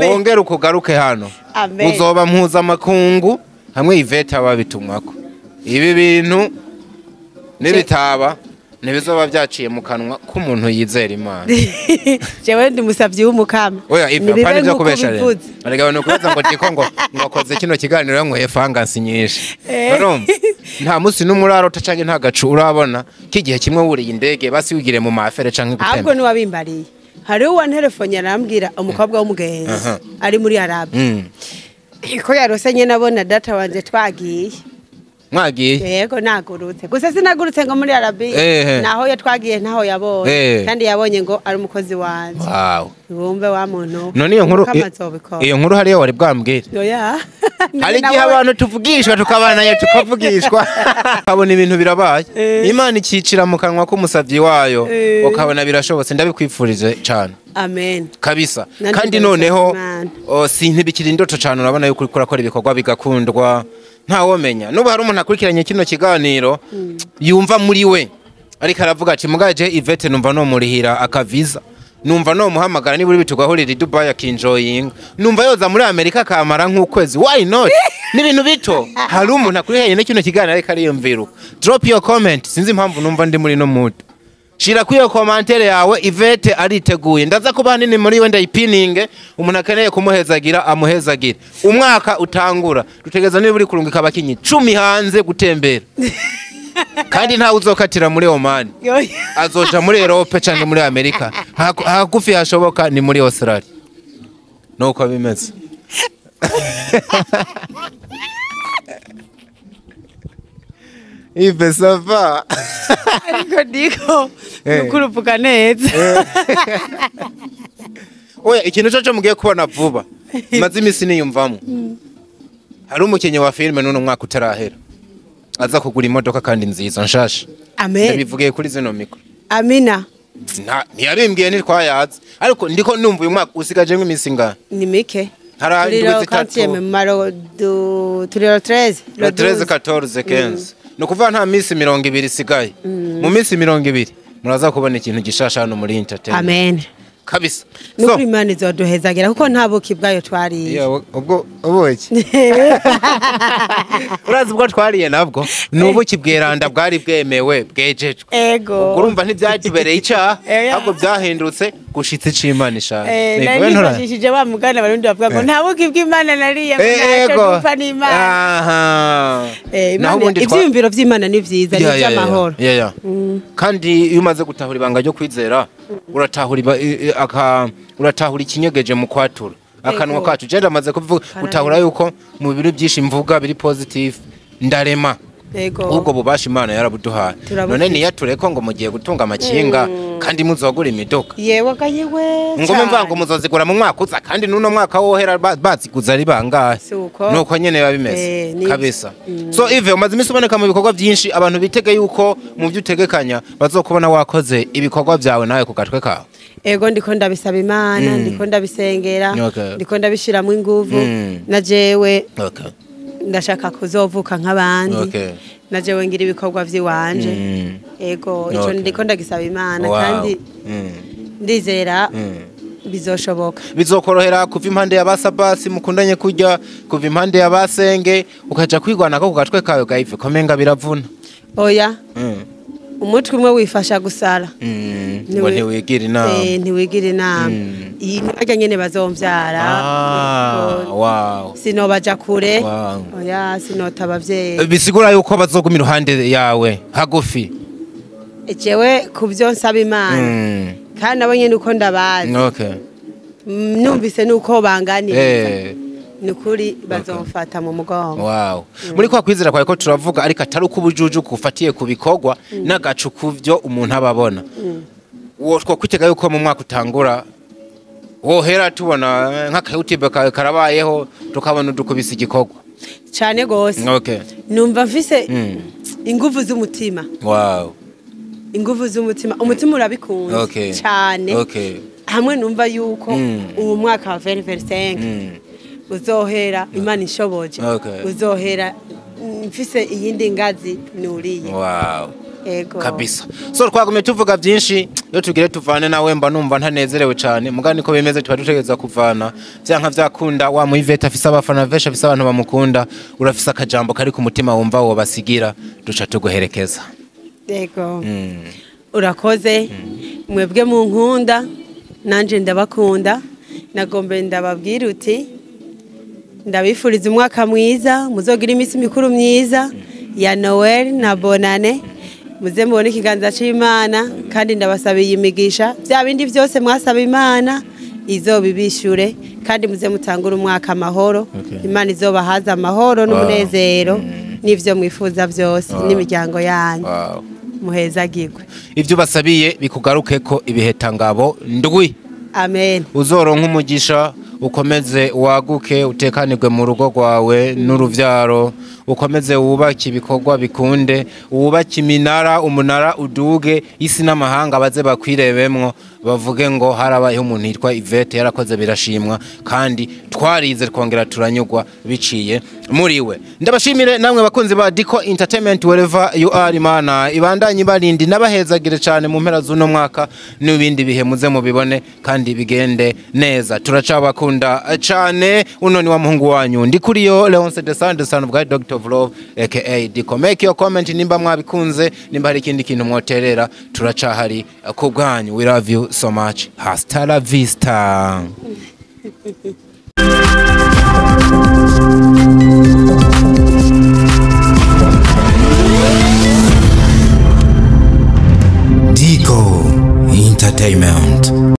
wongera ukugaruke hano uzoba mpuzamakungu hamwe Yvette ababitumwako ibi bintu nibitaba nibizoba byaciye mu kanwa k'umuntu yizera Imana
jewe ndi musavyi w'umukama
oya ivyo pani byo kubesha arega no kubaza ngo tiko ngo ngakoze kino kiganiro yanyweye fangasi nyinshi urumva nta musi n'umuraro tacange nta gacu urabona kigihe kimwe wuriye indege basi wigire mu mafere canke gutemba
ahubwo ni wabimbariye hari uwa telefone yarambwira umukobwa w'umugenzi ari muri Arabia ko yarose nyene nabona data wanje twagiye
mwagiye
yego nagurutse gusa sinagurutse ngo muri Arabia naho yatwagiye ntaho yabonye kandi yabonye ngo ari umukozi wanje
wow
bumve wa muntu
none iyo nkuru hariyo wari bwambwira
oya
hari igihe abantu tuvugishwa tukabanaye tukavugishwa kabona ibintu birabaye Imana ikicira mu kanwa k'umusavyi wayo ukabona birashobotse ndabikwifurije cyane
amen
kabisa kandi noneho sintibikira indoto cyane urabona yuko uriko urakora ibikorwa bigakundwa ntawomenya nubu hari umuntu akurikiranye kino kiganiro yumva muri we ariko aravuga ati mugaje Yvette numva no murihira akaviza numva no muhamagara niba uri bitugahurira i Dubai akinjoying numva yoza muri Amerika kamara nk'ukwezi why not n'ibintu bito hari umuntu akurikiranye kino kiganiro ariko ariyumvira drop your comment sinzi impamvu numva ndi muri no mood shira kwiyo commentaire yawe Yvette ariteguye ndaza kuba nini muri we ndayipininge umuntu akeneye kumuhezagira amuhezagira umwaka utangura dutegeza niba uri kurungika abakinyi 10 hanze gutembera kandi nta uzokatira muri Oman azoja muri Europe cyangwa muri Amerika hakufi hashoboka ni muri Australia nuko bimeze Ive sava
ariko diko nukurupuka neza
oya ikintu cyo mugiye kubona vuba maze imisi niyumvamo hari umukenye wa filme none umwaka utarahera aza kugura imodoka kandi nziza nshasha
amen
ndabivugiye kuri zino mikro
amina
ntiyabimbwiye ntitwayazi ariko ndiko numva uyu mwaka usigaje nk'imisi ngaha
ni mike
hari indwi zitatu
turiro 13
14 15 nukuva nta misi 20 sigaye mu misi 20 muraza kubona ikintu gishasha hano muri entertainment
amen
kabisa
nuko Imana izoduhezagira kuko nta buki bwayo twariye
ubwo ubuki urazi ubwo twariye nabwo nubuki bweranda bwari bwemewe bwejejwe
ego
urumva ntibyatubereye icyaha ahubwo byahindutse gushitse c'Imana ishaka
nibashishije wa mugana barundi bavuga ngo nta buki bw'Imana nariye ngo gupfa n'Imana
aha
ivyiyumviro vy'Imana ni vyiza ni by'amahoro
kandi iyo umaze gutahura ibanga ryo kwizera uratahura ikinyegeje mu kwatura akanwa kacu je ndamaze kuvuga gutahura yuko mu bintu byinshi mvuga biri positive ndarema ubwo bubasha Imana yarabuduhaye none niyatureko ngo mugiye gutunga amakinga kandi muzogura imidoka
yewe gayewe
ngo mvango muzozigura mu mwaka uza kandi nuno mwaka wohera baziguza ari bangahe nuko nyene babimeze kabisa so Yves umaze imisuboneka mu bikorwa byinshi abantu bitege yuko mu byutegekanya bazokubona wakoze ibikorwa byawe nawe ku gatwe kawe
ego ndiko ndabisaba Imana ndiko ndabisengera ndiko ndabishiramo inguvu na jewe ndashaka kuzovuka nk'abandi najewe ngira ibikorwa vy'iwanje ego ico ndiko ndagisaba Imana kandi ndizera bizoshoboka
bizokorohera kuva impande y'abasabasi mukundanye kujya kuva impande y'abasenge ukaja kwigwana ko ku gatwe kawe gaive komenga biravuna
oya umutwe umwe wifasha gusara
ngo ntiwigira inama
ntiwigira inama iyi ntajya nyene bazomvyara
wow
sinobaja kure
Wow.
oya sinota abavyeyi
bisigura yuko bazoguma iruhande yawe hagufi
jewe kubyo nsaba Imana kandi nabo nyene uko ndabazi
okay
numvise nuko banganiriza
eh
nukuri bazomfata mu mugongo
wow muri kwa kwizera kwawe ko turavuga ariko atari uko ubujuju kufatiye ku bikorwa n'agacu kuvyo umuntu ababona wo two kwitega yuko mu mwaka utangura wohera tubona nk'akayutibe karabayeho tukabona dukubisa igikorwa
cyane gose
okay
numva mfise ingufu z'umutima
wow
ingufu z'umutima umutima urabikunze
okay
cyane
okay
hamwe numva yuko uwo mwaka wa 2025 uzohera Imana ishoboje
Okay.
uzohera mfise iyindi ngazi nuriye
wow
ego
kabisa so twagumye tuvuga byinshi iyo tugire tuvane nawe mba numva ntanezerewe cyane mugani ko bimeze tuba dutegeza kuvana byanka vyakunda wa muiveta afisa abafana vesha afisa abantu bamukunda urafisa akajambo kari ku mutima wumva wo basigira duca tuguherekeza
ego urakoze mwebwe mu nkunda nanje ndabakunda nagombe ndababwira uti ndabifuriza umwaka mwiza muzogira iminsi mikuru myiza ya Noel na Bonane muze mubone ikiganza c'Imana kandi ndabasabiye imigisha bya bindi byose mwasaba Imana izobibishure kandi muze mutangura umwaka amahoro Imana izobahaza amahoro n'umunezero n'ivyo mwifuza byose n'imiryango yanyu muhezagirwe
ivyo basabiye bikugaruke ko ibiheta ngabo ndwi
amen
uzoronka umugisha ukomeze waguke utekanirwe mu rugo rwawe n'uruvyaro ukomeze wubake ibikorwa bikunde wubake iminara umunara uduge isi n'amahanga baze bakwirebemwo bavuge ngo harabayeho umuntu yitwa Yvette yarakoze birashimwa kandi twarize twongera turanyugwa biciye muri we ndabashimire namwe bakunzi ba Diko Entertainment wherever you are Imana ibandanye barindi nabahezagire cyane mu mpera z'uno mwaka n'ibindi bihe muze mubibone kandi bigende neza turacabakunda cyane uno ni wa muhungu wanyu ndi kuri yo Leonce the son of God Doctor of Love aka Diko make your comment nimba mwabikunze nimba hari ikindi kintu mwoterera turacahari ku bwanyu we love you so much hasta la vista
Diko Entertainment.